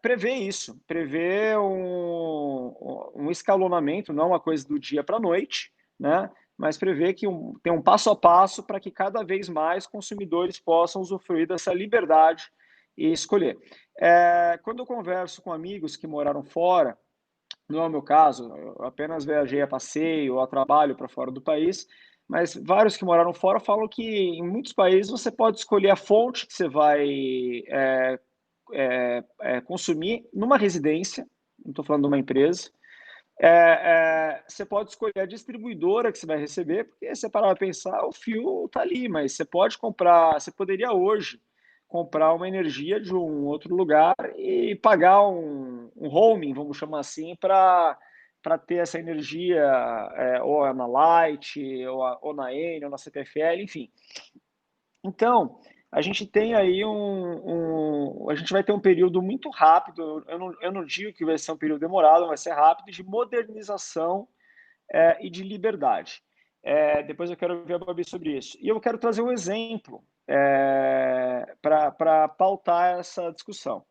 prevê isso, prevê um escalonamento, não uma coisa do dia para a noite, né? Mas prevê que tem um passo a passo para que cada vez mais consumidores possam usufruir dessa liberdade e escolher. Quando eu converso com amigos que moraram fora, não é o meu caso, eu apenas viajei a passeio ou a trabalho para fora do país, mas vários que moraram fora falam que em muitos países você pode escolher a fonte que você vai consumir numa residência, não estou falando de uma empresa, você pode escolher a distribuidora que você vai receber, porque você parar para pensar, o fio está ali, mas você pode comprar, você poderia hoje comprar uma energia de um outro lugar e pagar um roaming, vamos chamar assim, para ter essa energia ou na Light, ou na Eni, ou na CPFL, enfim. Então, a gente tem aí a gente vai ter um período muito rápido, eu não digo que vai ser um período demorado, vai ser rápido, de modernização e de liberdade. Depois eu quero ver a Babi sobre isso. E eu quero trazer um exemplo para pautar essa discussão.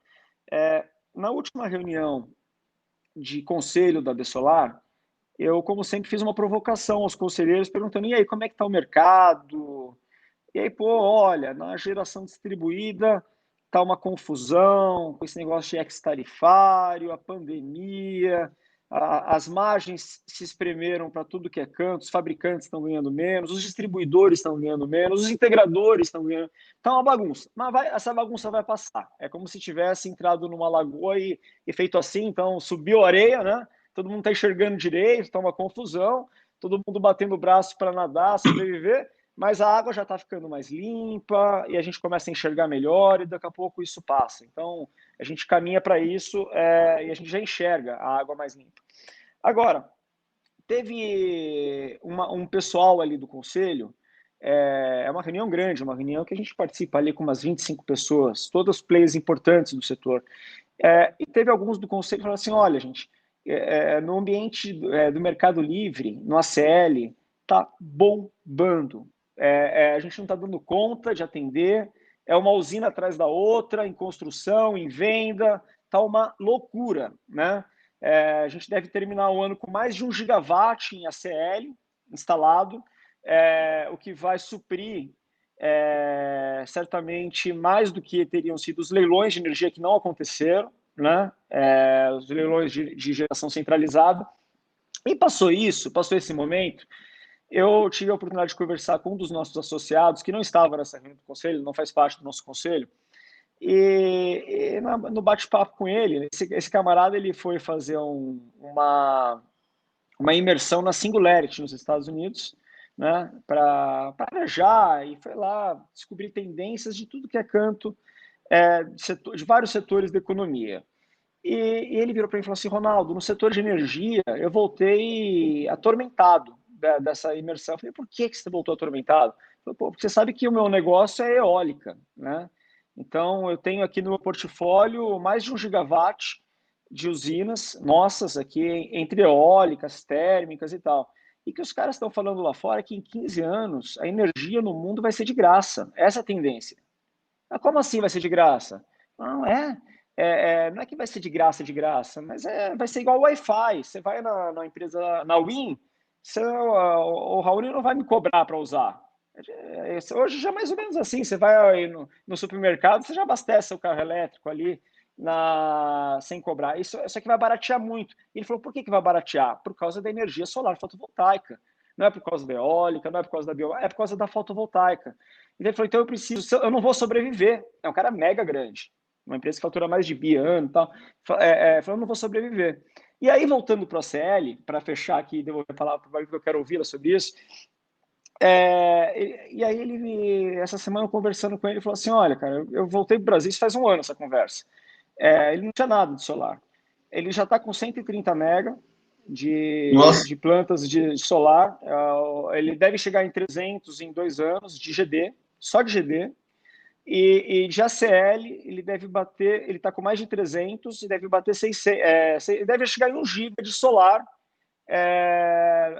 Na última reunião de conselho da Absolar, eu, como sempre, fiz uma provocação aos conselheiros, perguntando, e aí, como é que está o mercado? E aí, olha, na geração distribuída está uma confusão com esse negócio de ex-tarifário, a pandemia, as margens se espremeram para tudo que é canto, os fabricantes estão ganhando menos, os distribuidores estão ganhando menos, os integradores estão ganhando... Está uma bagunça, mas essa bagunça vai passar. É como se tivesse entrado numa lagoa e feito assim, então subiu a areia, né? Todo mundo está enxergando direito, está uma confusão, todo mundo batendo o braço para nadar, sobreviver, mas a água já está ficando mais limpa e a gente começa a enxergar melhor e daqui a pouco isso passa. Então, a gente caminha para isso e a gente já enxerga a água mais limpa. Agora, teve um pessoal ali do conselho, é uma reunião grande, uma reunião que a gente participa ali com umas 25 pessoas, todos os players importantes do setor. E teve alguns do conselho que falaram assim, olha, gente, no ambiente do Mercado Livre, no ACL, está bombando. A gente não está dando conta de atender, é uma usina atrás da outra, em construção, em venda, está uma loucura, né? A gente deve terminar o ano com mais de 1 gigawatt em ACL instalado, o que vai suprir certamente mais do que teriam sido os leilões de energia que não aconteceram, né? Os leilões de geração centralizada. E passou esse momento, eu tive a oportunidade de conversar com um dos nossos associados, que não estava nessa reunião do conselho, não faz parte do nosso conselho, e no bate-papo com ele, esse camarada ele foi fazer uma imersão na Singularity nos Estados Unidos, né, para viajar, e foi lá descobrir tendências de tudo que é canto, de vários setores da economia. E ele virou para mim e falou assim, Ronaldo, no setor de energia, eu voltei atormentado dessa imersão. Eu falei, por que você voltou atormentado? Ele falou, porque você sabe que o meu negócio é eólica, né? Então, eu tenho aqui no meu portfólio mais de 1 gigawatt de usinas nossas aqui, entre eólicas, térmicas e tal. E que os caras estão falando lá fora que em 15 anos a energia no mundo vai ser de graça. Essa é a tendência. Mas como assim vai ser de graça? Não, não é que vai ser de graça, mas vai ser igual o Wi-Fi. Você vai na empresa, na Win, o Raul não vai me cobrar para usar. Hoje já é mais ou menos assim, você vai no supermercado, você já abastece seu carro elétrico ali sem cobrar. Isso aqui vai baratear muito. Ele falou, por que vai baratear? Por causa da energia solar fotovoltaica. Não é por causa da eólica, não é por causa da biomassa, é por causa da fotovoltaica. E ele falou, então eu não vou sobreviver. É um cara mega grande, uma empresa que fatura mais de bi ano e tal. Falou, eu não vou sobreviver. E aí, voltando para o ACL, para fechar aqui e devolver a palavra para o que eu quero ouvi-la sobre isso, e aí essa semana, conversando com ele, falou assim, olha, cara, eu voltei para o Brasil, isso faz um ano essa conversa. Ele não tinha nada de solar. Ele já está com 130 mega de plantas de solar. Ele deve chegar em 300 em 2 anos de GD, só de GD. E de ACL, ele está com mais de 300 e deve bater 600, deve chegar em 1 giga de solar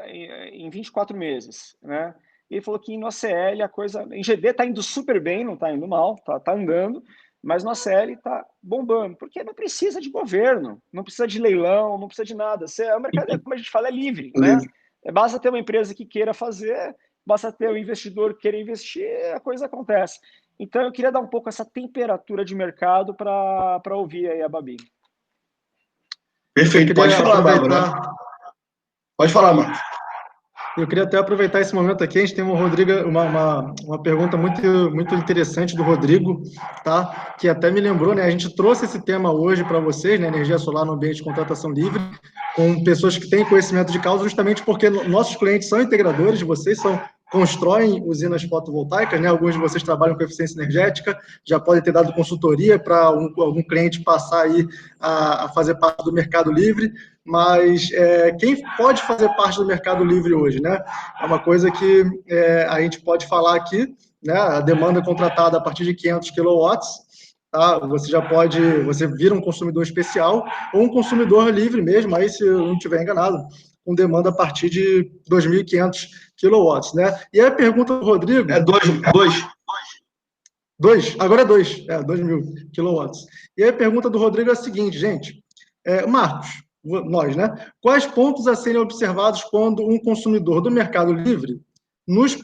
em 24 meses, né? E ele falou que no ACL a coisa... Em GD está indo super bem, não está indo mal, está andando, mas no ACL está bombando, porque não precisa de governo, não precisa de leilão, não precisa de nada. O mercado, como a gente fala, é livre, né? Basta ter uma empresa que queira fazer, basta ter um investidor que queira investir, a coisa acontece. Então, eu queria dar um pouco essa temperatura de mercado para ouvir aí a Babi. Perfeito, pode falar, Bárbara. Pode falar, Marcos. Eu queria até aproveitar esse momento aqui, a gente tem uma pergunta muito, muito interessante do Rodrigo, tá? Que até me lembrou, né? A gente trouxe esse tema hoje para vocês, né? Energia solar no ambiente de contratação livre, com pessoas que têm conhecimento de causa, justamente porque nossos clientes são integradores, vocês são constroem usinas fotovoltaicas, né? Alguns de vocês trabalham com eficiência energética, já podem ter dado consultoria para algum cliente passar aí a fazer parte do Mercado Livre, mas quem pode fazer parte do Mercado Livre hoje, né? É uma coisa que a gente pode falar aqui, né? A demanda contratada a partir de 500 kW, tá? Você vira um consumidor especial ou um consumidor livre mesmo, aí se eu não estiver enganado, com demanda a partir de 2.500 kW, né? E aí a pergunta do Rodrigo... Dois? Agora é 2.000 kW. E aí a pergunta do Rodrigo é a seguinte, gente, Marcos, nós, né? Quais pontos a serem observados quando um consumidor do Mercado Livre nos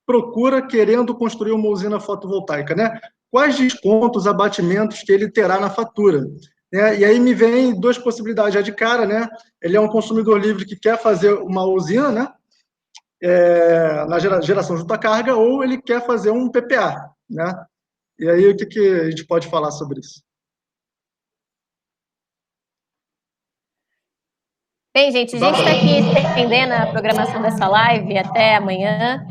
procura querendo construir uma usina fotovoltaica, né? Quais descontos, abatimentos que ele terá na fatura? E aí me vem duas possibilidades já de cara, né? Ele é um consumidor livre que quer fazer uma usina, né? Na geração junto à carga, ou ele quer fazer um PPA, né? E aí o que a gente pode falar sobre isso? Bem, gente, a gente está aqui estendendo a programação dessa live até amanhã.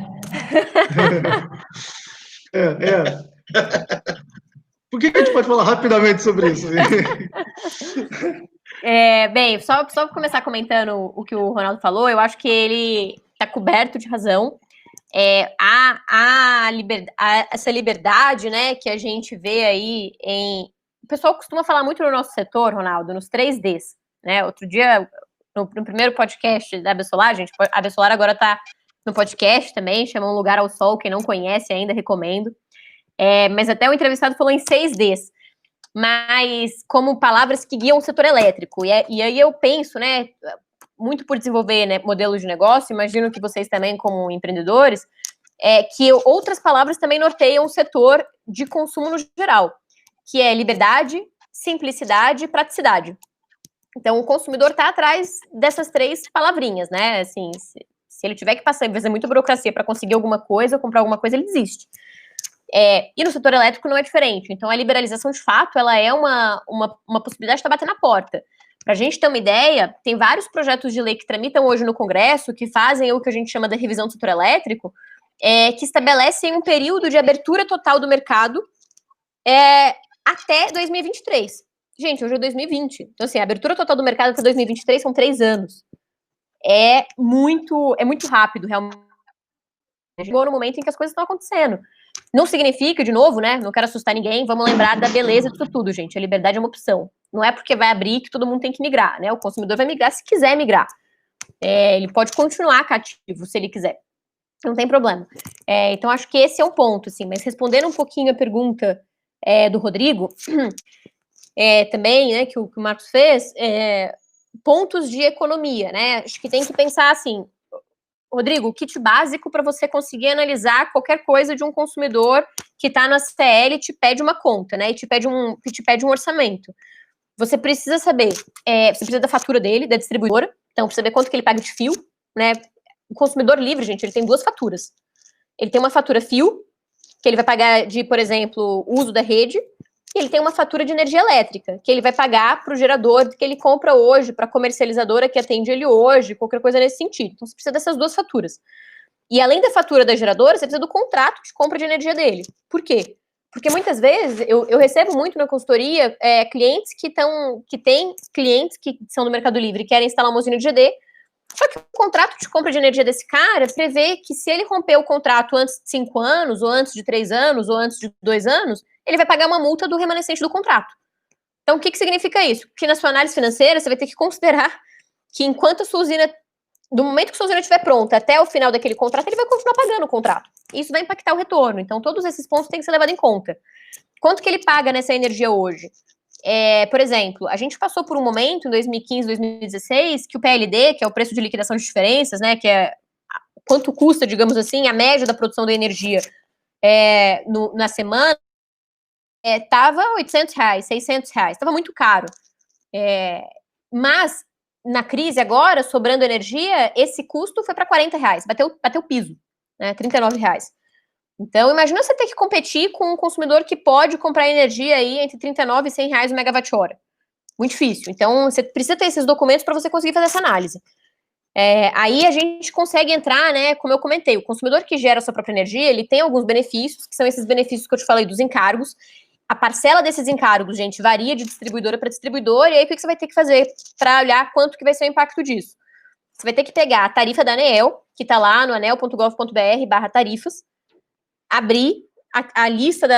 Por que a gente pode falar rapidamente sobre isso? Bem, só começar comentando o que o Ronaldo falou, eu acho que ele está coberto de razão. Essa liberdade, né, que a gente vê aí o pessoal costuma falar muito no nosso setor, Ronaldo, nos 3Ds, né? Outro dia, no primeiro podcast da Absolar, a Absolar agora está no podcast também, chama Um Lugar ao Sol, quem não conhece ainda, recomendo. Mas até o entrevistado falou em 6Ds, mas como palavras que guiam o setor elétrico. E aí eu penso, né, muito por desenvolver, né, modelos de negócio, imagino que vocês também, como empreendedores, que outras palavras também norteiam o setor de consumo no geral, que é liberdade, simplicidade e praticidade. Então, o consumidor está atrás dessas 3 palavrinhas, né? Assim, se ele tiver que fazer muita burocracia para conseguir alguma coisa, comprar alguma coisa, ele desiste. E no setor elétrico não é diferente. Então, a liberalização, de fato, ela é uma possibilidade de estar batendo na porta. Para a gente ter uma ideia, tem vários projetos de lei que tramitam hoje no Congresso, que fazem o que a gente chama da revisão do setor elétrico, que estabelecem um período de abertura total do mercado até 2023. Gente, hoje é 2020. Então, assim, a abertura total do mercado até 2023 são 3 anos. É muito rápido, realmente. Chegou no momento em que as coisas estão acontecendo. Não significa, de novo, né? Não quero assustar ninguém. Vamos lembrar da beleza disso tudo, gente. A liberdade é uma opção. Não é porque vai abrir que todo mundo tem que migrar, né? O consumidor vai migrar se quiser migrar. Ele pode continuar cativo se ele quiser. Não tem problema. Então, acho que esse é um ponto, assim. Mas respondendo um pouquinho a pergunta do Rodrigo, também, né, que o Marcos fez, pontos de economia, né? Acho que tem que pensar assim, Rodrigo, o kit básico para você conseguir analisar qualquer coisa de um consumidor que está na CL e te pede uma conta, né? E te pede um orçamento. Você precisa saber, você precisa da fatura dele, da distribuidora, então precisa saber quanto que ele paga de fio, né? O consumidor livre, gente, ele tem 2 faturas. Ele tem uma fatura fio, que ele vai pagar de, por exemplo, uso da rede, e ele tem uma fatura de energia elétrica, que ele vai pagar para o gerador que ele compra hoje, para a comercializadora que atende ele hoje, qualquer coisa nesse sentido. Então, você precisa dessas 2 faturas. E além da fatura da geradora, você precisa do contrato de compra de energia dele. Por quê? Porque muitas vezes, eu recebo muito na consultoria clientes que têm clientes que são do Mercado Livre e querem instalar uma usina de GD, só que o contrato de compra de energia desse cara prevê que se ele romper o contrato antes de 5 anos, ou antes de 3 anos, ou antes de 2 anos, ele vai pagar uma multa do remanescente do contrato. Então, o que significa isso? Que na sua análise financeira, você vai ter que considerar que enquanto a sua usina, do momento que a sua usina estiver pronta até o final daquele contrato, ele vai continuar pagando o contrato. Isso vai impactar o retorno. Então, todos esses pontos têm que ser levados em conta. Quanto que ele paga nessa energia hoje? Por exemplo, a gente passou por um momento, em 2015, 2016, que o PLD, que é o preço de liquidação de diferenças, né, que é quanto custa, digamos assim, a média da produção da energia na semana, estava R$800, R$600, estava muito caro. Mas, na crise agora, sobrando energia, esse custo foi para R$40, bateu o piso, né, R$39. Então, imagina você ter que competir com um consumidor que pode comprar energia aí entre R$39 e R$100 o megawatt-hora. Muito difícil. Então, você precisa ter esses documentos para você conseguir fazer essa análise. Aí a gente consegue entrar, né, como eu comentei, o consumidor que gera a sua própria energia, ele tem alguns benefícios, que são esses benefícios que eu te falei dos encargos. A parcela desses encargos, gente, varia de distribuidora para distribuidora, e aí o que você vai ter que fazer para olhar quanto que vai ser o impacto disso? Você vai ter que pegar a tarifa da ANEEL, que está lá no anel.gov.br/tarifas, abrir a lista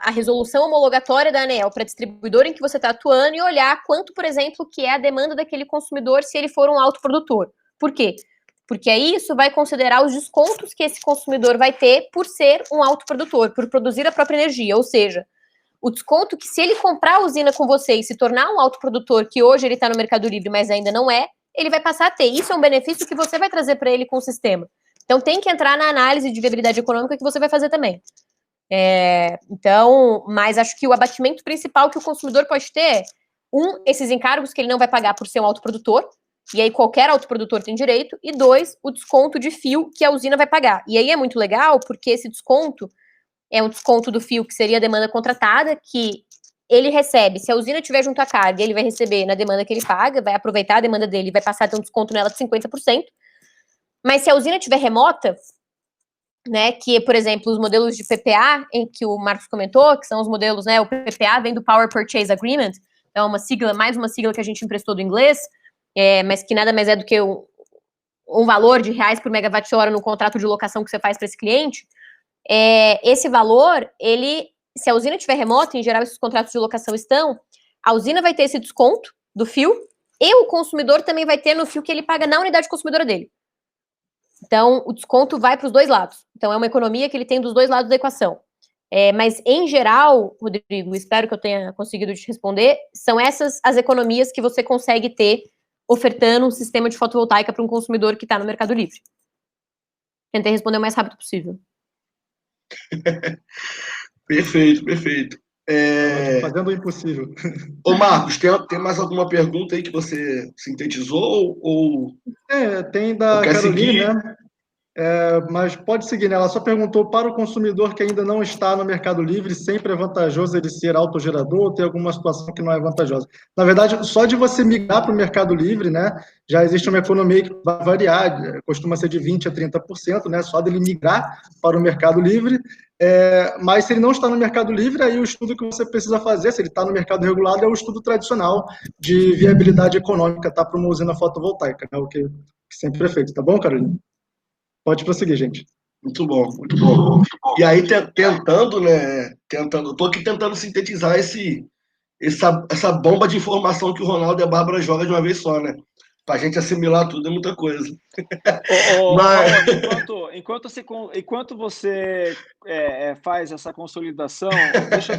a resolução homologatória da ANEEL para distribuidor em que você está atuando e olhar quanto, por exemplo, que é a demanda daquele consumidor se ele for um autoprodutor. Por quê? Porque aí isso vai considerar os descontos que esse consumidor vai ter por ser um autoprodutor, por produzir a própria energia. Ou seja, o desconto que se ele comprar a usina com você e se tornar um autoprodutor, que hoje ele está no Mercado Livre, mas ainda não é, ele vai passar a ter. Isso é um benefício que você vai trazer para ele com o sistema. Então tem que entrar na análise de viabilidade econômica que você vai fazer também. Mas acho que o abatimento principal que o consumidor pode ter é, esses encargos que ele não vai pagar por ser um autoprodutor, e aí qualquer autoprodutor tem direito, e 2, o desconto de fio que a usina vai pagar. E aí é muito legal, porque esse desconto é um desconto do fio que seria a demanda contratada, que ele recebe, se a usina tiver junto à carga, ele vai receber na demanda que ele paga, vai aproveitar a demanda dele e vai passar a ter um desconto nela de 50%. Mas se a usina estiver remota, né, que, por exemplo, os modelos de PPA, em que o Marcos comentou, que são os modelos, né, o PPA vem do Power Purchase Agreement, é uma sigla, mais uma sigla que a gente emprestou do inglês, mas que nada mais é do que um valor de reais por megawatt-hora no contrato de locação que você faz para esse cliente. Esse valor, se a usina estiver remota, em geral esses contratos de locação estão, a usina vai ter esse desconto do fio, e o consumidor também vai ter no fio que ele paga na unidade consumidora dele. Então, o desconto vai para os dois lados. Então, é uma economia que ele tem dos dois lados da equação. Mas, em geral, Rodrigo, espero que eu tenha conseguido te responder, são essas as economias que você consegue ter ofertando um sistema de fotovoltaica para um consumidor que está no Mercado Livre. Tentei responder o mais rápido possível. Perfeito, perfeito. Fazendo o impossível. Ô, Marcos, tem mais alguma pergunta aí que você sintetizou? Tem da quer Caroline, seguir? né? Mas pode seguir, né? Ela só perguntou para o consumidor que ainda não está no Mercado Livre, sempre é vantajoso ele ser autogerador ou ter alguma situação que não é vantajosa. Na verdade, só de você migrar para o Mercado Livre, né, já existe uma economia que vai variar, costuma ser de 20% a 30%, né, só dele migrar para o Mercado Livre. Mas se ele não está no Mercado Livre, aí o estudo que você precisa fazer, se ele está no mercado regulado, é o estudo tradicional de viabilidade econômica, tá, para uma usina fotovoltaica, né, o que sempre é feito. Tá bom, Carolina? Pode prosseguir, gente. Muito bom, muito bom. E aí, tentando, né? Eu tô aqui tentando sintetizar essa bomba de informação que o Ronaldo e a Bárbara jogam de uma vez só, né? Pra gente assimilar tudo é muita coisa. Enquanto você faz essa consolidação, deixa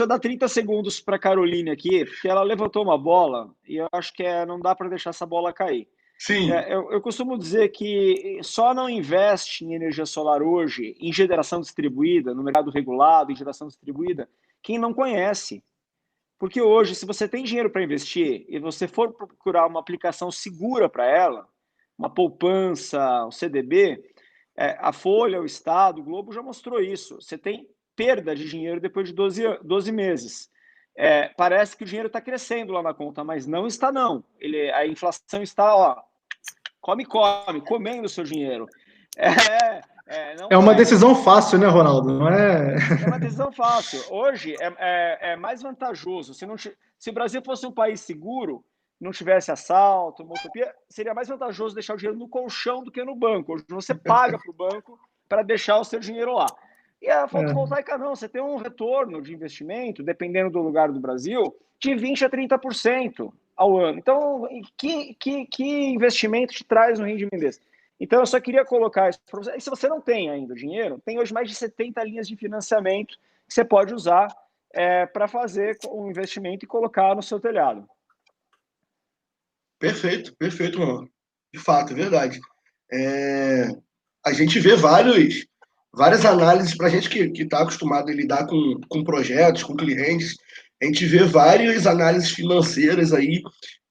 eu dar 30 segundos para a Caroline aqui, porque ela levantou uma bola e eu acho que não dá para deixar essa bola cair. Sim. Eu costumo dizer que só não investe em energia solar hoje, em geração distribuída, no mercado regulado, em geração distribuída, quem não conhece. Porque hoje, se você tem dinheiro para investir e você for procurar uma aplicação segura para ela, uma poupança, um CDB, a Folha, o Estado, o Globo já mostrou isso. Você tem perda de dinheiro depois de 12 meses. Parece que o dinheiro está crescendo lá na conta, mas não está, não. A inflação está, comendo o seu dinheiro. É uma decisão fácil, né, Ronaldo? Não é... É uma decisão fácil. Hoje é mais vantajoso. Se o Brasil fosse um país seguro, não tivesse assalto, homofobia, seria mais vantajoso deixar o dinheiro no colchão do que no banco. Hoje você paga para o banco para deixar o seu dinheiro lá. E a fotovoltaica não, você tem um retorno de investimento, dependendo do lugar do Brasil, de 20% a 30% ao ano. Então, que investimento te traz um rendimento desse? Então, eu só queria colocar isso para você. E se você não tem ainda o dinheiro, tem hoje mais de 70 linhas de financiamento que você pode usar para fazer um investimento e colocar no seu telhado. Perfeito, perfeito, mano. De fato, é verdade. A gente vê várias análises para a gente que está acostumado a lidar com projetos, com clientes. A gente vê várias análises financeiras aí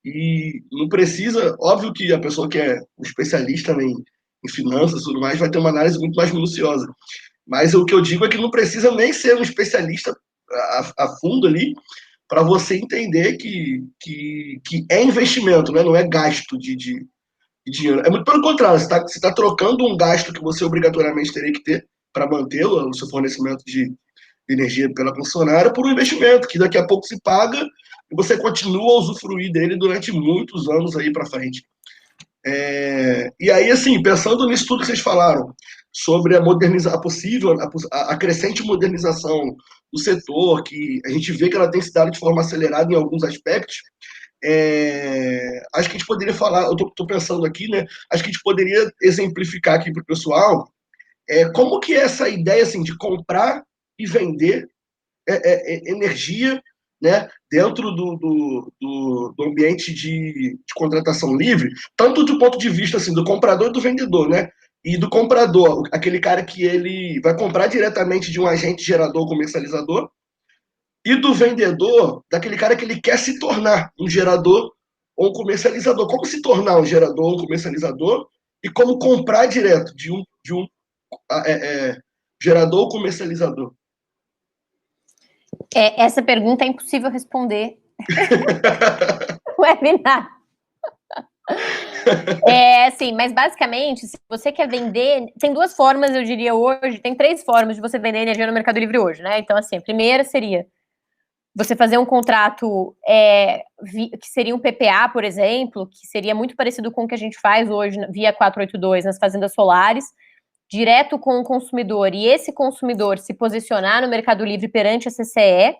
e não precisa, óbvio que a pessoa que é um especialista em finanças e tudo mais vai ter uma análise muito mais minuciosa. Mas o que eu digo é que não precisa nem ser um especialista a fundo ali para você entender que é investimento, né? Não é gasto de de dinheiro. É muito pelo contrário, você tá trocando um gasto que você obrigatoriamente teria que ter para mantê-lo, o seu fornecimento de energia pela concessionária, por um investimento que daqui a pouco se paga e você continua a usufruir dele durante muitos anos aí para frente. E aí, assim, pensando nisso tudo que vocês falaram, sobre a crescente modernização do setor, que a gente vê que ela tem se dado de forma acelerada em alguns aspectos, acho que a gente poderia falar, eu estou pensando aqui, né? Acho que a gente poderia exemplificar aqui para o pessoal como que é essa ideia assim, de comprar e vender energia, né, dentro do ambiente de contratação livre, tanto do ponto de vista assim, do comprador e do vendedor, né? E do comprador, aquele cara que ele vai comprar diretamente de um agente gerador comercializador, e do vendedor, daquele cara que ele quer se tornar um gerador ou um comercializador. Como se tornar um gerador ou um comercializador e como comprar direto de um gerador ou comercializador. Essa pergunta é impossível responder no webinar. Assim, mas basicamente, se você quer vender, tem duas formas, eu diria hoje, tem 3 formas de você vender energia no Mercado Livre hoje, né? Então, assim, a primeira seria você fazer um contrato que seria um PPA, por exemplo, que seria muito parecido com o que a gente faz hoje via 482 nas fazendas solares, direto com o consumidor, e esse consumidor se posicionar no Mercado Livre perante a CCE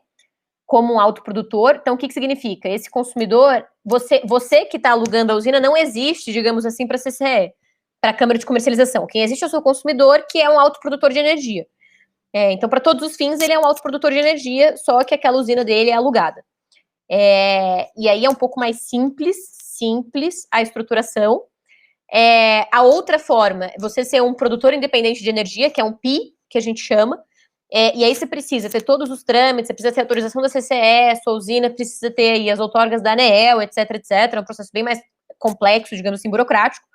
como um autoprodutor. Então, o que significa? Esse consumidor, você que está alugando a usina, não existe, digamos assim, para a CCE, para a Câmara de Comercialização. Quem existe é o seu consumidor, que é um autoprodutor de energia. Então, para todos os fins, ele é um autoprodutor de energia, só que aquela usina dele é alugada. E aí é um pouco mais simples a estruturação. A outra forma é você ser um produtor independente de energia, que é um PI, que a gente chama, e aí você precisa ter todos os trâmites, você precisa ter autorização da CCE, sua usina precisa ter aí as outorgas da ANEEL, etc, etc. É um processo bem mais complexo, digamos assim, burocrático.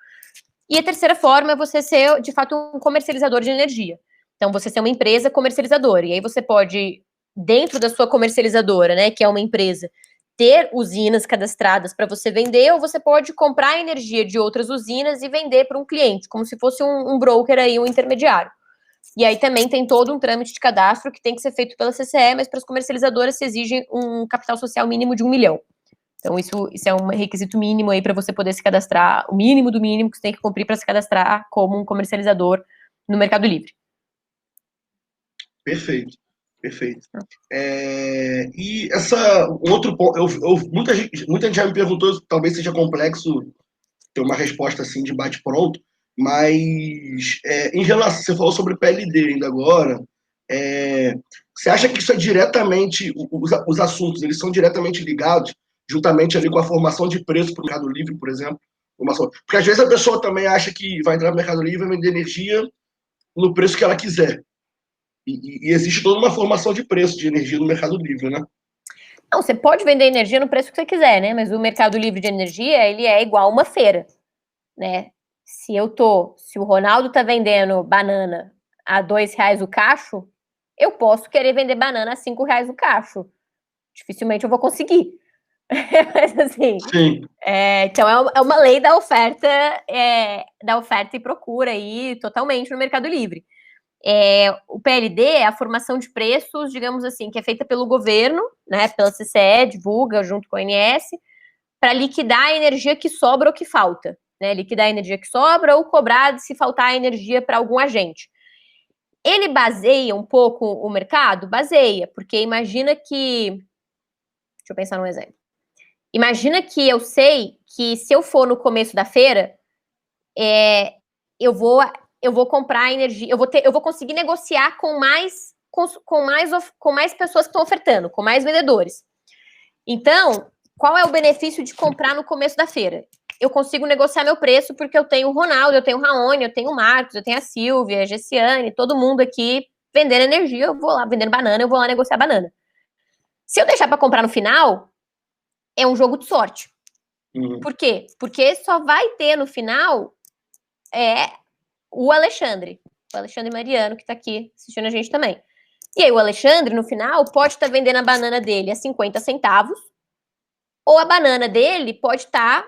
E a terceira forma é você ser, de fato, um comercializador de energia. Então, você ser uma empresa comercializadora. E aí você pode, dentro da sua comercializadora, né, que é uma empresa, ter usinas cadastradas para você vender, ou você pode comprar energia de outras usinas e vender para um cliente, como se fosse um broker aí, um intermediário. E aí também tem todo um trâmite de cadastro que tem que ser feito pela CCE, mas para as comercializadoras se exige um capital social mínimo de 1 milhão. Então isso é um requisito mínimo aí para você poder se cadastrar, o mínimo do mínimo que você tem que cumprir para se cadastrar como um comercializador no Mercado Livre. Perfeito. E outro ponto, muita gente já me perguntou, talvez seja complexo ter uma resposta assim de bate-pronto, mas em relação, você falou sobre PLD ainda agora, você acha que isso é diretamente, os assuntos, eles são diretamente ligados, juntamente ali com a formação de preço para o Mercado Livre, por exemplo? Porque às vezes a pessoa também acha que vai entrar no Mercado Livre e vai vender energia no preço que ela quiser. E existe toda uma formação de preço de energia no Mercado Livre, né? Não, você pode vender energia no preço que você quiser, né? Mas o Mercado Livre de energia, ele é igual uma feira, né? Se o Ronaldo tá vendendo banana a R$2 o cacho, eu posso querer vender banana a R$5 o cacho. Dificilmente eu vou conseguir. Mas assim, então é uma lei da oferta e procura aí totalmente no Mercado Livre. O PLD é a formação de preços, digamos assim, que é feita pelo governo, né, pela CCE, divulga junto com a ANS, para liquidar a energia que sobra ou que falta, né, liquidar a energia que sobra ou cobrar se faltar energia para algum agente. Ele baseia um pouco o mercado? Baseia, porque imagina que... Deixa eu pensar num exemplo. Imagina que eu sei que se eu for no começo da feira, eu vou comprar energia, eu vou conseguir negociar com mais pessoas que estão ofertando, com mais vendedores. Então, qual é o benefício de comprar no começo da feira? Eu consigo negociar meu preço porque eu tenho o Ronaldo, eu tenho o Raoni, eu tenho o Marcos, eu tenho a Silvia, a Gessiane, todo mundo aqui vendendo energia, eu vou lá vendendo banana, eu vou lá negociar banana. Se eu deixar para comprar no final, é um jogo de sorte. Por quê? Porque só vai ter no final o Alexandre Mariano, que tá aqui assistindo a gente também. E aí o Alexandre, no final, pode estar vendendo a banana dele a 50 centavos, ou a banana dele pode estar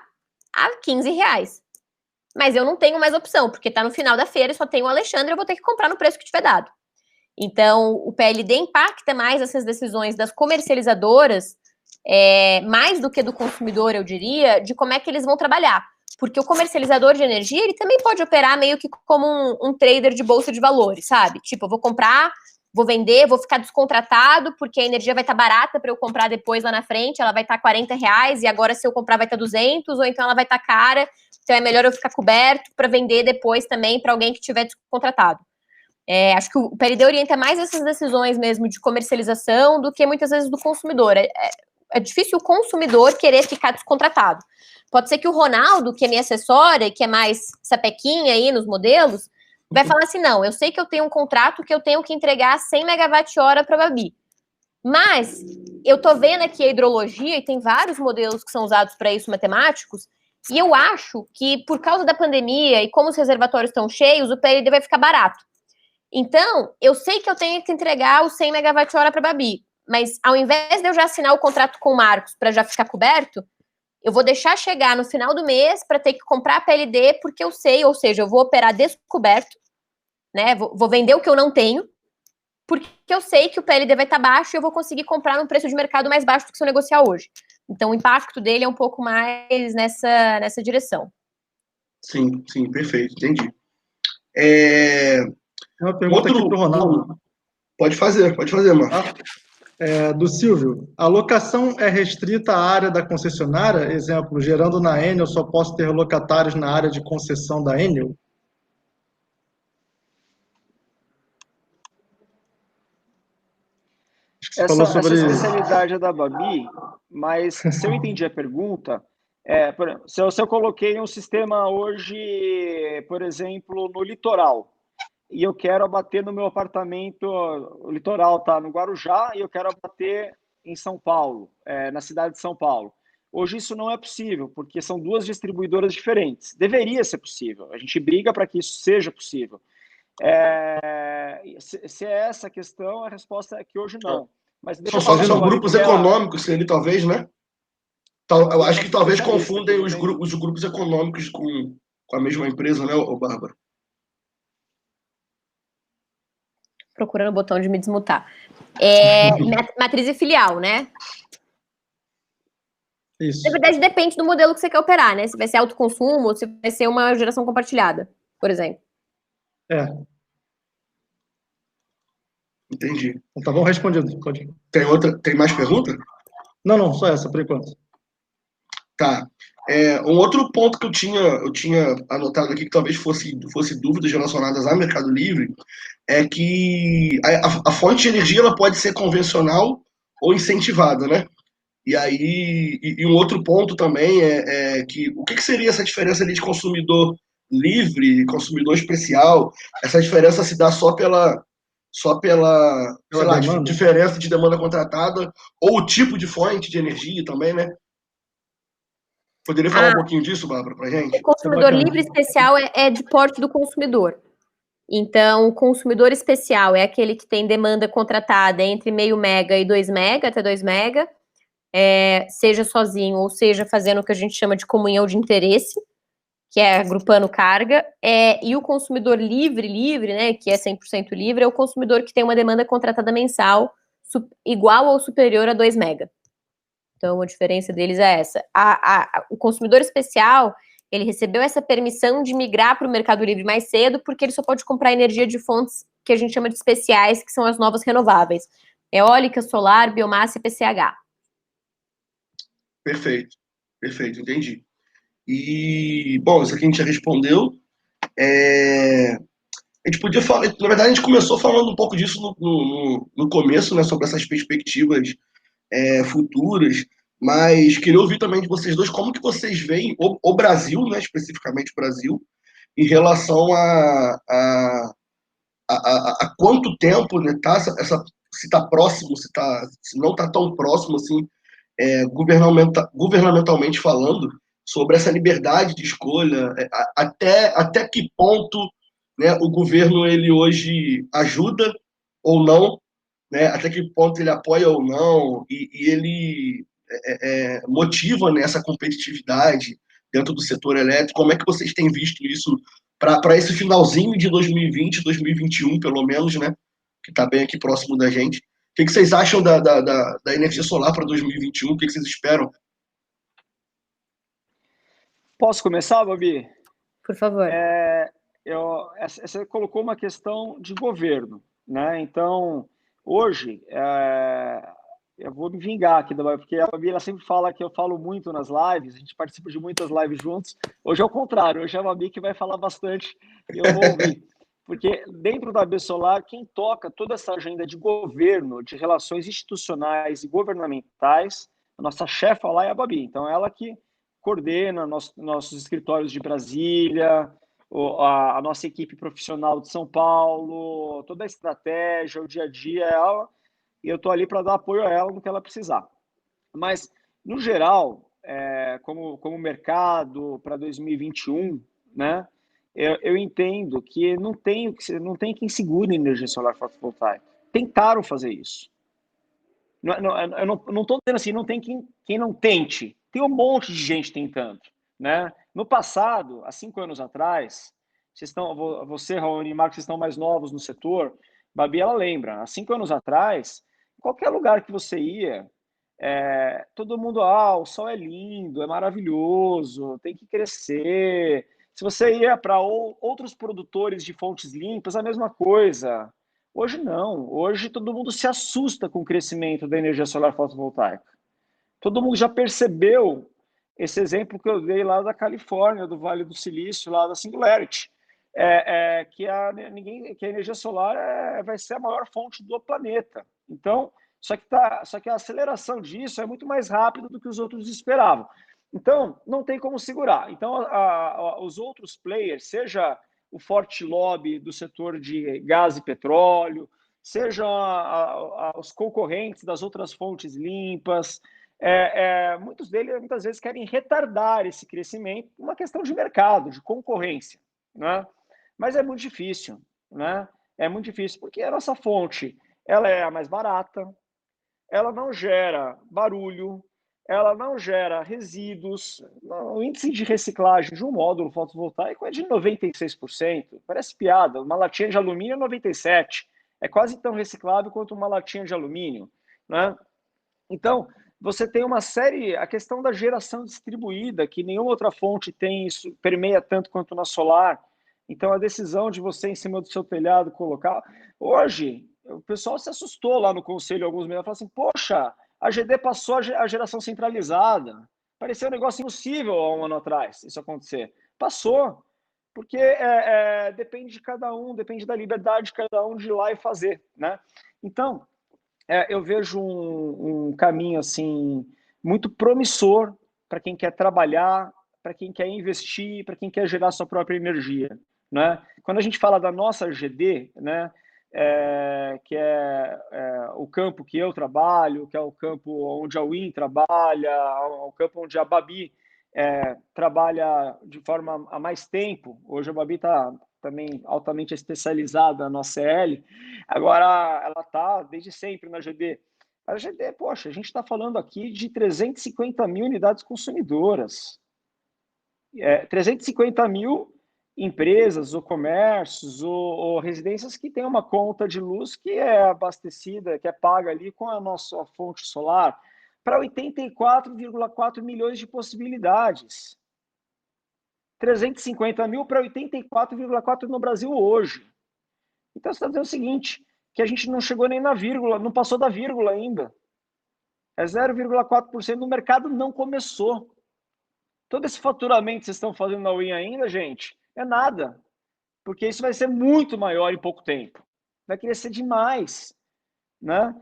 a R$15. mas eu não tenho mais opção, porque está no final da feira e só tem o Alexandre, eu vou ter que comprar no preço que tiver dado. Então, o PLD impacta mais essas decisões das comercializadoras, mais do que do consumidor, eu diria, de como é que eles vão trabalhar. Porque o comercializador de energia, ele também pode operar meio que como um trader de bolsa de valores, sabe? Tipo, eu vou comprar, vou vender, vou ficar descontratado, porque a energia vai estar barata para eu comprar depois lá na frente, ela vai estar R$40, e agora se eu comprar vai estar 200, ou então ela vai estar cara, então é melhor eu ficar coberto para vender depois também para alguém que estiver descontratado. Acho que o PLD orienta mais essas decisões mesmo de comercialização do que muitas vezes do consumidor. É difícil o consumidor querer ficar descontratado. Pode ser que o Ronaldo, que é minha assessora e que é mais sapequinha aí nos modelos, vai falar assim, não, eu sei que eu tenho um contrato que eu tenho que entregar 100 megawatt-hora para a Babi. Mas eu tô vendo aqui a hidrologia, e tem vários modelos que são usados para isso, matemáticos, e eu acho que por causa da pandemia e como os reservatórios estão cheios, o PLD vai ficar barato. Então, eu sei que eu tenho que entregar os 100 megawatt-hora para a Babi, mas ao invés de eu já assinar o contrato com o Marcos para já ficar coberto, eu vou deixar chegar no final do mês para ter que comprar a PLD porque eu sei, ou seja, eu vou operar descoberto, né? Vou vender o que eu não tenho, porque eu sei que o PLD vai estar baixo e eu vou conseguir comprar num preço de mercado mais baixo do que se eu negociar hoje. Então, o impacto dele é um pouco mais nessa direção. Sim, perfeito, entendi. Uma pergunta aqui para o Ronaldo. Pode fazer, Marcos. Do Silvio, a locação é restrita à área da concessionária? Exemplo, gerando na Enel, só posso ter locatários na área de concessão da Enel? Essa especialidade é da Babi, mas se eu entendi a pergunta, se eu coloquei um sistema hoje, por exemplo, no litoral, e eu quero abater no meu apartamento, o litoral está no Guarujá, e eu quero abater em São Paulo, na cidade de São Paulo. Hoje isso não é possível, porque são duas distribuidoras diferentes. Deveria ser possível, a gente briga para que isso seja possível. Se é essa a questão, a resposta é que hoje não. Mas deixa eu falar são grupos econômicos, ele talvez, né? Eu acho que talvez confundem os grupos econômicos com a mesma empresa, né, Bárbara? Procurando o botão de me desmutar. Matriz e filial, né? Isso. Na verdade, depende do modelo que você quer operar, né? Se vai ser autoconsumo ou se vai ser uma geração compartilhada, por exemplo. Entendi. Tá bom respondido. Pode. Tem mais pergunta? Não, só essa, por enquanto. Tá. Um outro ponto que eu tinha anotado aqui, que talvez fosse dúvidas relacionadas ao Mercado Livre, é que a fonte de energia ela pode ser convencional ou incentivada, né? E aí, um outro ponto também é que o que seria essa diferença ali de consumidor livre, consumidor especial? Essa diferença se dá só pela sei lá, diferença de demanda contratada ou o tipo de fonte de energia também, né? Poderia falar um pouquinho disso, Bárbara, pra gente? O consumidor livre especial é de porte do consumidor. Então, o consumidor especial é aquele que tem demanda contratada entre meio mega e 2 mega, até 2 mega, seja sozinho ou seja fazendo o que a gente chama de comunhão de interesse, que é agrupando carga, e o consumidor livre, né, que é 100% livre, é o consumidor que tem uma demanda contratada mensal igual ou superior a 2 mega. Então, a diferença deles é essa. O consumidor especial, ele recebeu essa permissão de migrar para o Mercado Livre mais cedo, porque ele só pode comprar energia de fontes que a gente chama de especiais, que são as novas renováveis. Eólica, solar, biomassa e PCH. Perfeito, entendi. E, bom, isso aqui a gente já respondeu. A gente podia falar, na verdade, a gente começou falando um pouco disso no começo, né, sobre essas perspectivas futuras, mas queria ouvir também de vocês dois como que vocês veem o Brasil, né, especificamente o Brasil, em relação a quanto tempo, né, se está próximo, se não está tão próximo assim, governamentalmente falando, sobre essa liberdade de escolha, até que ponto, né, o governo ele hoje ajuda ou não, né, até que ponto ele apoia ou não, e ele motiva, né, essa competitividade dentro do setor elétrico. Como é que vocês têm visto isso para esse finalzinho de 2020, 2021, pelo menos, né? Que está bem aqui próximo da gente. O que vocês acham da energia solar para 2021? O que vocês esperam? Posso começar, Babi? Por favor. Você colocou uma questão de governo, né? Então, hoje, eu vou me vingar aqui da Babi, porque a Babi ela sempre fala que eu falo muito nas lives, a gente participa de muitas lives juntos. Hoje é o contrário, hoje é a Babi que vai falar bastante e eu vou ouvir. Porque dentro da AB Solar, quem toca toda essa agenda de governo, de relações institucionais e governamentais, a nossa chefa lá é a Babi. Então, ela que coordena nossos escritórios de Brasília, a nossa equipe profissional de São Paulo, toda a estratégia, o dia a dia, e eu estou ali para dar apoio a ela no que ela precisar. Mas, no geral, como mercado para 2021, né, eu entendo que não tem quem segure energia solar fotovoltaica. Tentaram fazer isso. Eu não estou dizendo assim, não tem quem não tente. Tem um monte de gente tentando, né? No passado, há 5 anos atrás, você, Raoni e Marcos, vocês estão mais novos no setor, Babi, ela lembra, há 5 anos atrás, qualquer lugar que você ia, todo mundo, o sol é lindo, é maravilhoso, tem que crescer. Se você ia para outros produtores de fontes limpas, a mesma coisa. Hoje não. Hoje todo mundo se assusta com o crescimento da energia solar fotovoltaica. Todo mundo já percebeu esse exemplo que eu dei lá da Califórnia, do Vale do Silício, lá da Singularity, que a energia solar vai ser a maior fonte do planeta. Então, só que a aceleração disso é muito mais rápida do que os outros esperavam. Então, não tem como segurar. Então, os outros players, seja o forte lobby do setor de gás e petróleo, sejam os concorrentes das outras fontes limpas, muitas vezes querem retardar esse crescimento, uma questão de mercado, de concorrência, né? Mas é muito difícil, né? É muito difícil, porque a nossa fonte ela é a mais barata, ela não gera barulho, ela não gera resíduos. O índice de reciclagem de um módulo fotovoltaico é de 96%. Parece piada. Uma latinha de alumínio é 97%. É quase tão reciclável quanto uma latinha de alumínio, né? Então, você tem uma série... A questão da geração distribuída, que nenhuma outra fonte tem isso, permeia tanto quanto na solar. Então, a decisão de você, em cima do seu telhado, colocar... Hoje, o pessoal se assustou lá no conselho, alguns meses, falaram assim, poxa, a GD passou a geração centralizada. Parecia um negócio impossível há um ano atrás isso acontecer. Passou, porque depende de cada um, depende da liberdade de cada um de ir lá e fazer, né? Então, eu vejo um caminho assim muito promissor para quem quer trabalhar, para quem quer investir, para quem quer gerar sua própria energia, né? Quando a gente fala da nossa GD, né, que é o campo que eu trabalho, que é o campo onde a Win trabalha, o campo onde a Babi trabalha de forma há mais tempo. Hoje a Babi está também altamente especializada na CL, agora ela está desde sempre na GD. A GD, poxa, a gente está falando aqui de 350 mil unidades consumidoras. 350 mil empresas ou comércios ou residências que têm uma conta de luz que é abastecida, que é paga ali com a nossa fonte solar, para 84,4 milhões de possibilidades. 350 mil para 84,4 no Brasil hoje. Então, você está dizendo o seguinte, que a gente não chegou nem na vírgula, não passou da vírgula ainda. É 0,4% do mercado não começou. Todo esse faturamento que vocês estão fazendo na Win ainda, gente, é nada. Porque isso vai ser muito maior em pouco tempo. Vai crescer demais, né?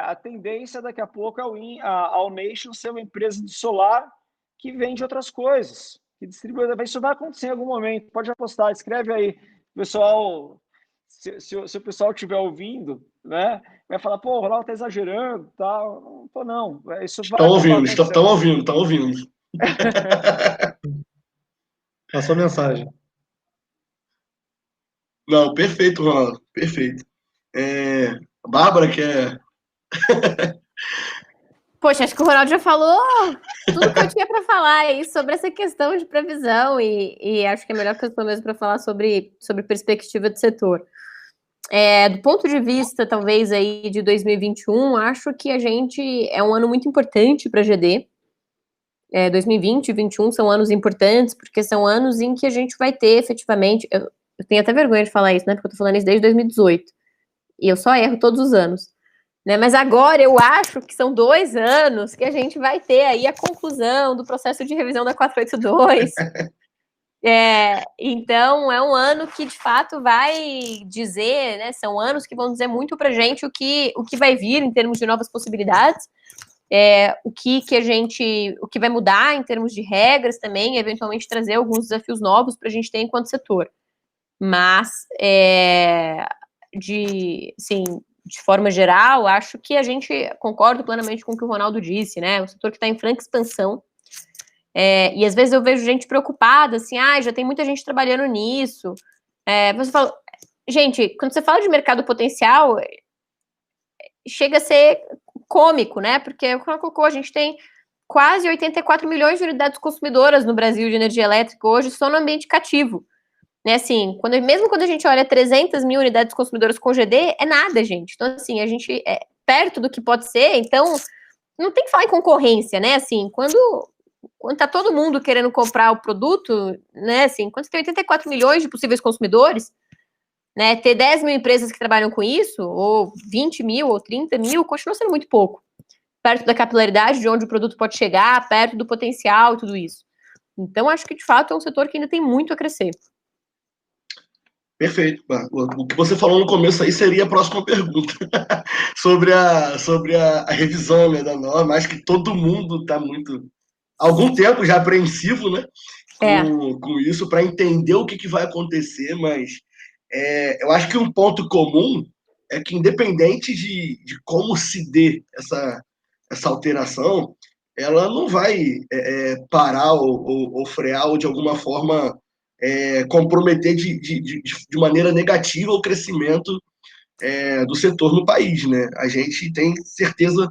A tendência daqui a pouco é a Allnation ser uma empresa de solar que vende outras coisas, que distribui. Isso vai acontecer em algum momento. Pode apostar, escreve aí. Pessoal, se o pessoal estiver ouvindo, né, vai falar, pô, o Ronaldo está exagerando, tal. Não tô, não. Isso vai estão ouvindo. A sua mensagem. Não, perfeito, Ronaldo. Perfeito. A Bárbara quer... Poxa, acho que o Ronaldo já falou tudo que eu tinha para falar aí sobre essa questão de previsão e acho que é a melhor pessoa mesmo para falar sobre perspectiva do setor. Do ponto de vista, talvez, aí de 2021, acho que a gente é um ano muito importante para a GD. 2020 e 2021 são anos importantes, porque são anos em que a gente vai ter, efetivamente... Eu tenho até vergonha de falar isso, né? Porque eu tô falando isso desde 2018. E eu só erro todos os anos. Né? Mas agora eu acho que são 2 anos que a gente vai ter aí a conclusão do processo de revisão da 482. Então, é um ano que, de fato, vai dizer, né? São anos que vão dizer muito pra gente o que vai vir em termos de novas possibilidades, o que vai mudar em termos de regras também, eventualmente trazer alguns desafios novos para a gente ter enquanto setor. Mas, de forma geral, acho que a gente concordo plenamente com o que o Ronaldo disse, né? Um setor que está em franca expansão. E às vezes eu vejo gente preocupada, assim, já tem muita gente trabalhando nisso. Você fala, gente, quando você fala de mercado potencial, chega a ser cômico, né? Porque, como colocou, a gente tem quase 84 milhões de unidades consumidoras no Brasil de energia elétrica hoje só no ambiente cativo. Né, assim, mesmo quando a gente olha 300 mil unidades consumidoras com GD, é nada, gente. Então, assim, a gente é perto do que pode ser, então não tem que falar em concorrência, né? Assim, quando tá todo mundo querendo comprar o produto, né? Assim, quando você tem 84 milhões de possíveis consumidores, né? Ter 10 mil empresas que trabalham com isso, ou 20 mil, ou 30 mil, continua sendo muito pouco. Perto da capilaridade de onde o produto pode chegar, perto do potencial e tudo isso. Então, acho que, de fato, é um setor que ainda tem muito a crescer. Perfeito. O que você falou no começo aí seria a próxima pergunta sobre a revisão, né, da norma. Acho que todo mundo está há algum tempo já apreensivo, né, com isso, para entender o que vai acontecer, mas eu acho que um ponto comum é que, independente de como se dê essa alteração, ela não vai parar ou frear ou, de alguma forma, comprometer de maneira negativa o crescimento do setor no país, né? A gente tem certeza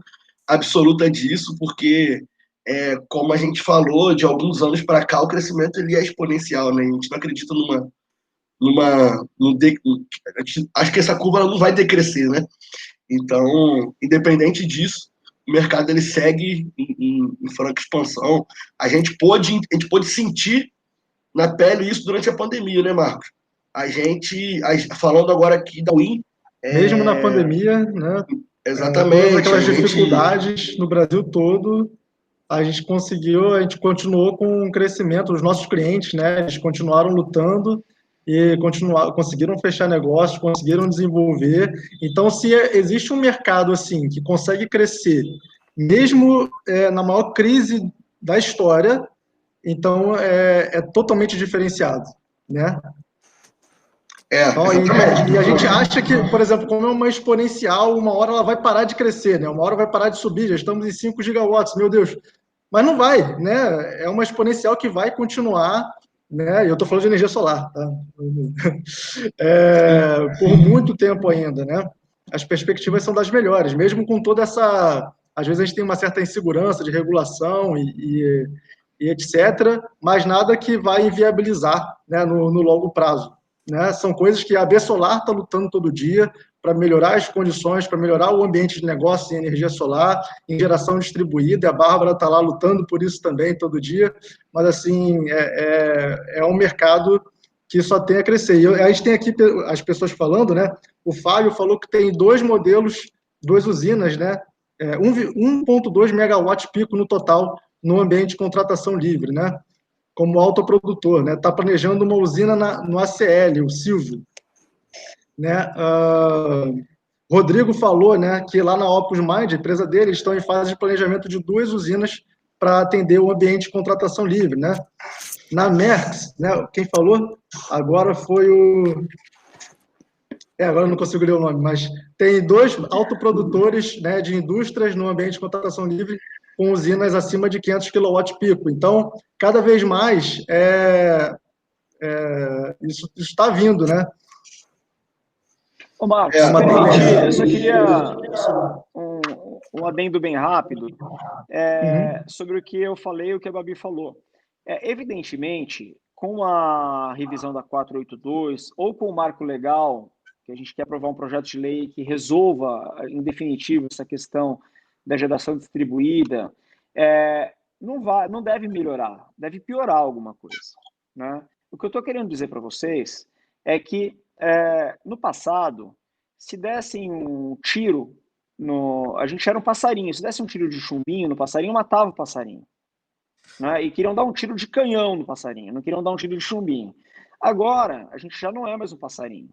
absoluta disso, porque, como a gente falou, de alguns anos para cá, o crescimento ele é exponencial, né? A gente não acredita acho que essa curva não vai decrescer, né? Então, independente disso, o mercado ele segue em franca expansão. A gente pôde sentir na pele isso durante a pandemia, né, Marcos? Falando agora aqui da Win... Mesmo na pandemia, né? Exatamente. Todas aquelas dificuldades no Brasil todo, a gente continuou com um crescimento, os nossos clientes, né? Eles continuaram lutando e conseguiram fechar negócios, conseguiram desenvolver. Então, se existe um mercado assim que consegue crescer, mesmo na maior crise da história, então é totalmente diferenciado, né? Então, e a gente acha que, por exemplo, como é uma exponencial, uma hora ela vai parar de crescer, né? Uma hora vai parar de subir, já estamos em 5 gigawatts, meu Deus. Mas não vai, né? É uma exponencial que vai continuar, né? Eu estou falando de energia solar, tá? Por muito tempo ainda, né? As perspectivas são das melhores, mesmo com toda essa... Às vezes a gente tem uma certa insegurança de regulação e etc., mas nada que vai inviabilizar, né, no longo prazo. Né? São coisas que a AB Solar está lutando todo dia para melhorar as condições, para melhorar o ambiente de negócio em energia solar, em geração distribuída, e a Bárbara está lá lutando por isso também todo dia, mas assim, é um mercado que só tem a crescer. E a gente tem aqui as pessoas falando, né? O Fábio falou que tem 2 modelos, 2 usinas, né? 1,2 megawatts pico no total no ambiente de contratação livre, né? Como autoprodutor, né? Está planejando uma usina no ACL, o Silvio. Né? Rodrigo falou, né, que lá na Opus Mind, a empresa dele, estão em fase de planejamento de 2 usinas para atender o ambiente de contratação livre. Né? Na Merx, né, quem falou agora foi o... agora eu não consigo ler o nome, mas tem 2 autoprodutores, né, de indústrias no ambiente de contratação livre com usinas acima de 500 kW-pico. Então, cada vez mais, isso está vindo, né? Ô, Marcos, eu só queria um adendo bem rápido sobre o que eu falei e o que a Babi falou. Evidentemente, com a revisão da 482 ou com o marco legal, que a gente quer aprovar um projeto de lei que resolva, em definitivo, essa questão da geração distribuída, não deve melhorar, deve piorar alguma coisa, né? O que eu estou querendo dizer para vocês é que, no passado, se dessem um tiro a gente era um passarinho, se desse um tiro de chumbinho no passarinho, matava o passarinho, né? E queriam dar um tiro de canhão no passarinho, não queriam dar um tiro de chumbinho. Agora, a gente já não é mais um passarinho.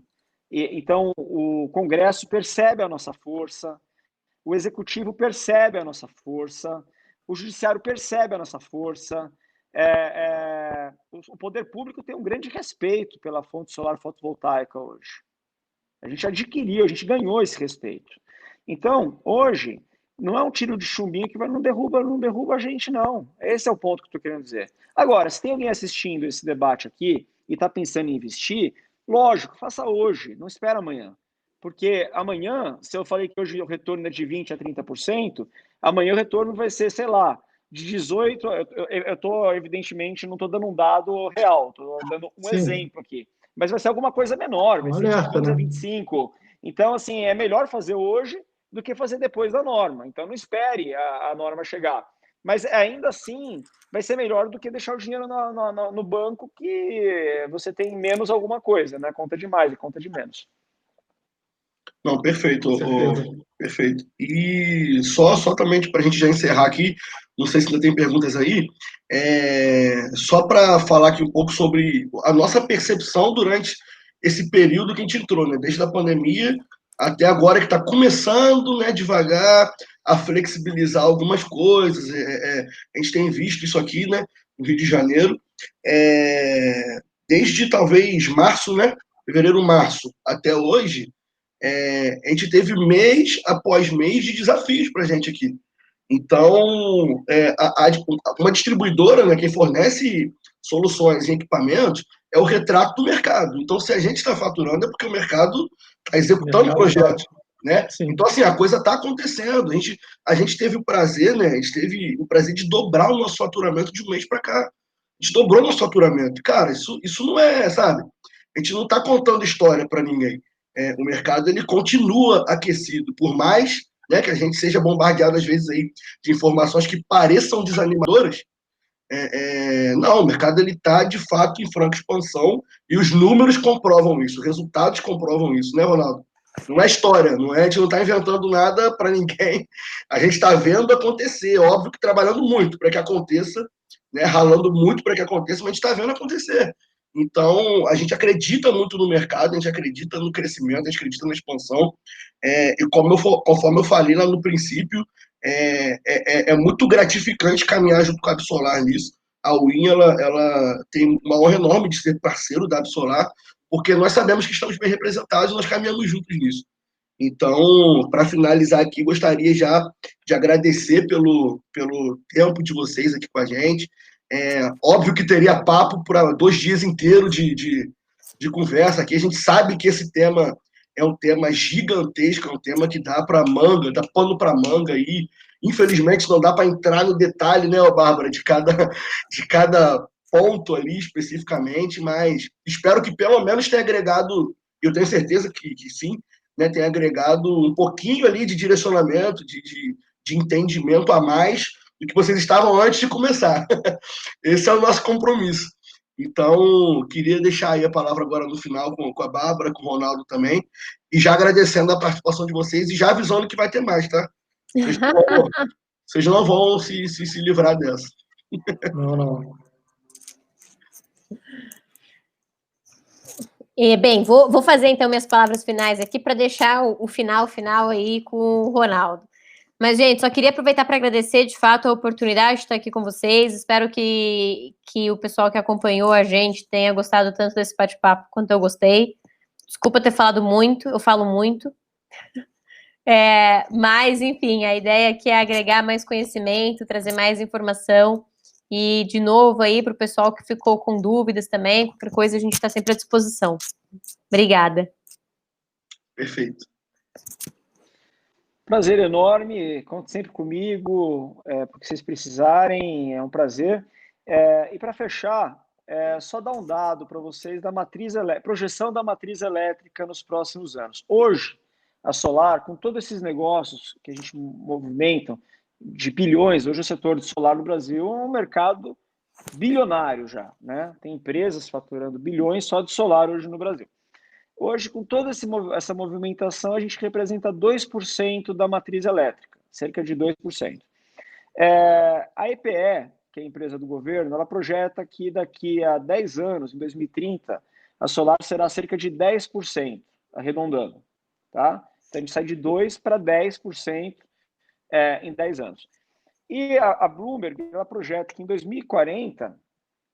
Então, o Congresso percebe a nossa força, o Executivo percebe a nossa força, o Judiciário percebe a nossa força, o poder público tem um grande respeito pela fonte solar fotovoltaica hoje. A gente adquiriu, a gente ganhou esse respeito. Então, hoje, não é um tiro de chumbinho que não derruba a gente, não. Esse é o ponto que eu estou querendo dizer. Agora, se tem alguém assistindo esse debate aqui e está pensando em investir, lógico, faça hoje, não espera amanhã. Porque amanhã, se eu falei que hoje o retorno é de 20% a 30%, amanhã o retorno vai ser, sei lá, de 18%. Eu estou, evidentemente, não estou dando um dado real, estou dando um exemplo aqui. Mas vai ser alguma coisa menor, vai ser de 15% a 25%. Então, assim, é melhor fazer hoje do que fazer depois da norma. Então, não espere a norma chegar. Mas, ainda assim, vai ser melhor do que deixar o dinheiro no banco, que você tem menos alguma coisa, né? Conta de mais e conta de menos. Não, perfeito, perfeito. E só também para a gente já encerrar aqui, não sei se ainda tem perguntas aí, só para falar aqui um pouco sobre a nossa percepção durante esse período que a gente entrou, né? Desde a pandemia até agora, que está começando, né, devagar a flexibilizar algumas coisas. A gente tem visto isso aqui, né, no Rio de Janeiro, desde talvez março, né, fevereiro, março, até hoje. A gente teve mês após mês de desafios para a gente aqui. Então, uma distribuidora, né, quem fornece soluções e equipamentos, é o retrato do mercado. Então, se a gente está faturando, é porque o mercado está executando projetos. Né? Então, assim, a coisa está acontecendo. A gente teve o prazer, né? A gente teve o prazer de dobrar o nosso faturamento de um mês para cá. A gente dobrou nosso faturamento. Cara, isso não é, sabe? A gente não está contando história para ninguém. O mercado ele continua aquecido, por mais, né, que a gente seja bombardeado às vezes aí de informações que pareçam desanimadoras. Não, o mercado ele está de fato em franca expansão e os números comprovam isso, os resultados comprovam isso, né, Ronaldo? Não é história, a gente não está inventando nada para ninguém, a gente está vendo acontecer, óbvio que trabalhando muito para que aconteça, né, ralando muito para que aconteça, mas a gente está vendo acontecer. Então, a gente acredita muito no mercado, a gente acredita no crescimento, a gente acredita na expansão. E conforme eu falei lá no princípio, é muito gratificante caminhar junto com a Absolar nisso. A Win, ela tem uma honra enorme de ser parceiro da Absolar, porque nós sabemos que estamos bem representados e nós caminhamos juntos nisso. Então, para finalizar aqui, gostaria já de agradecer pelo tempo de vocês aqui com a gente. Óbvio que teria papo para 2 dias inteiros de conversa aqui. A gente sabe que esse tema é um tema gigantesco, é um tema que dá para manga, dá pano para manga aí. Infelizmente não dá para entrar no detalhe, né, Bárbara, de cada ponto ali especificamente, mas espero que pelo menos tenha agregado, eu tenho certeza que sim, né, tenha agregado um pouquinho ali de direcionamento, de entendimento a mais do que vocês estavam antes de começar. Esse é o nosso compromisso. Então, queria deixar aí a palavra agora no final com a Bárbara, com o Ronaldo também, e já agradecendo a participação de vocês e já avisando que vai ter mais, tá? Vocês não vão se livrar dessa. Não. Bem, vou fazer então minhas palavras finais aqui para deixar o final aí com o Ronaldo. Mas, gente, só queria aproveitar para agradecer, de fato, a oportunidade de estar aqui com vocês. Espero que o pessoal que acompanhou a gente tenha gostado tanto desse bate-papo quanto eu gostei. Desculpa ter falado muito, eu falo muito. Mas, enfim, a ideia aqui é agregar mais conhecimento, trazer mais informação. E, de novo, aí, para o pessoal que ficou com dúvidas também, qualquer coisa, a gente está sempre à disposição. Obrigada. Perfeito. Prazer enorme, conte sempre comigo, porque vocês precisarem, é um prazer. E para fechar, só dar um dado para vocês da projeção da matriz elétrica nos próximos anos. Hoje, a Solar, com todos esses negócios que a gente movimenta, de bilhões, hoje o setor de solar no Brasil é um mercado bilionário já, né? Tem empresas faturando bilhões só de solar hoje no Brasil. Hoje, com toda essa movimentação, a gente representa 2% da matriz elétrica, cerca de 2%. A EPE, que é a empresa do governo, ela projeta que daqui a 10 anos, em 2030, a Solar será cerca de 10%, arredondando. Tá? Então, a gente sai de 2% para 10% em 10 anos. E a Bloomberg, ela projeta que em 2040,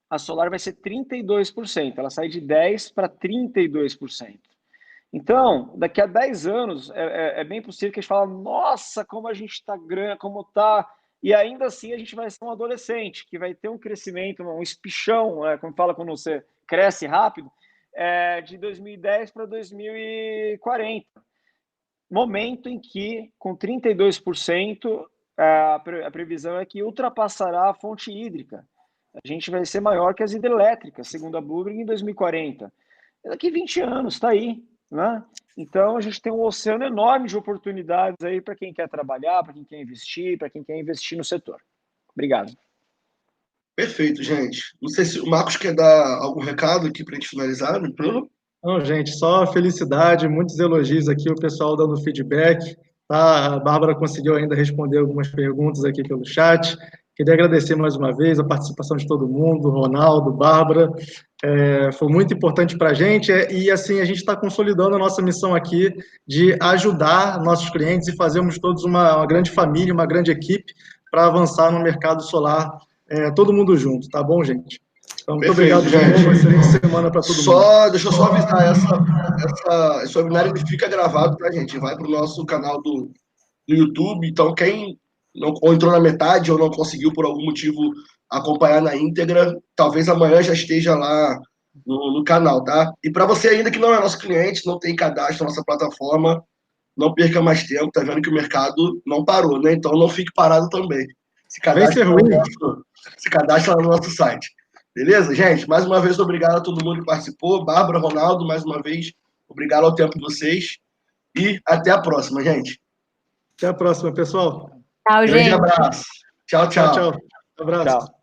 a Solar vai ser 32%, ela sai de 10% para 32%. Então, daqui a 10 anos, é bem possível que a gente fale, nossa, como a gente está grande, como está... E ainda assim a gente vai ser um adolescente, que vai ter um crescimento, um espichão, como fala quando você cresce rápido, de 2010 para 2040. Momento em que, com 32%, a previsão é que ultrapassará a fonte hídrica. A gente vai ser maior que as hidrelétricas, segundo a Bloomberg, em 2040. Daqui 20 anos, está aí. Né? Então, a gente tem um oceano enorme de oportunidades aí para quem quer trabalhar, para quem quer investir no setor. Obrigado. Perfeito, gente. Não sei se o Marcos quer dar algum recado aqui para a gente finalizar, né? Não, gente, só felicidade, muitos elogios aqui, o pessoal dando feedback. Tá? A Bárbara conseguiu ainda responder algumas perguntas aqui pelo chat. Queria agradecer mais uma vez a participação de todo mundo, Ronaldo, Bárbara. Foi muito importante para a gente e, assim, a gente está consolidando a nossa missão aqui de ajudar nossos clientes e fazermos todos uma grande família, uma grande equipe para avançar no mercado solar, todo mundo junto, tá bom, gente? Então, muito obrigado, gente. Uma excelente semana para todo mundo. Deixa eu só avisar, esse webinar ele fica gravado, tá, gente? Vai para o nosso canal do YouTube, então quem ou entrou na metade ou não conseguiu por algum motivo acompanhar na íntegra, talvez amanhã já esteja lá no canal, tá? E para você ainda que não é nosso cliente, não tem cadastro na nossa plataforma, não perca mais tempo, tá vendo que o mercado não parou, né? Então não fique parado também. Se cadastre lá no nosso site. Beleza, gente? Mais uma vez, obrigado a todo mundo que participou. Bárbara, Ronaldo, mais uma vez, obrigado ao tempo de vocês. E até a próxima, gente. Até a próxima, pessoal. Tchau, gente. Grande abraço. Tchau, tchau. Tchau. Abraço. Tchau.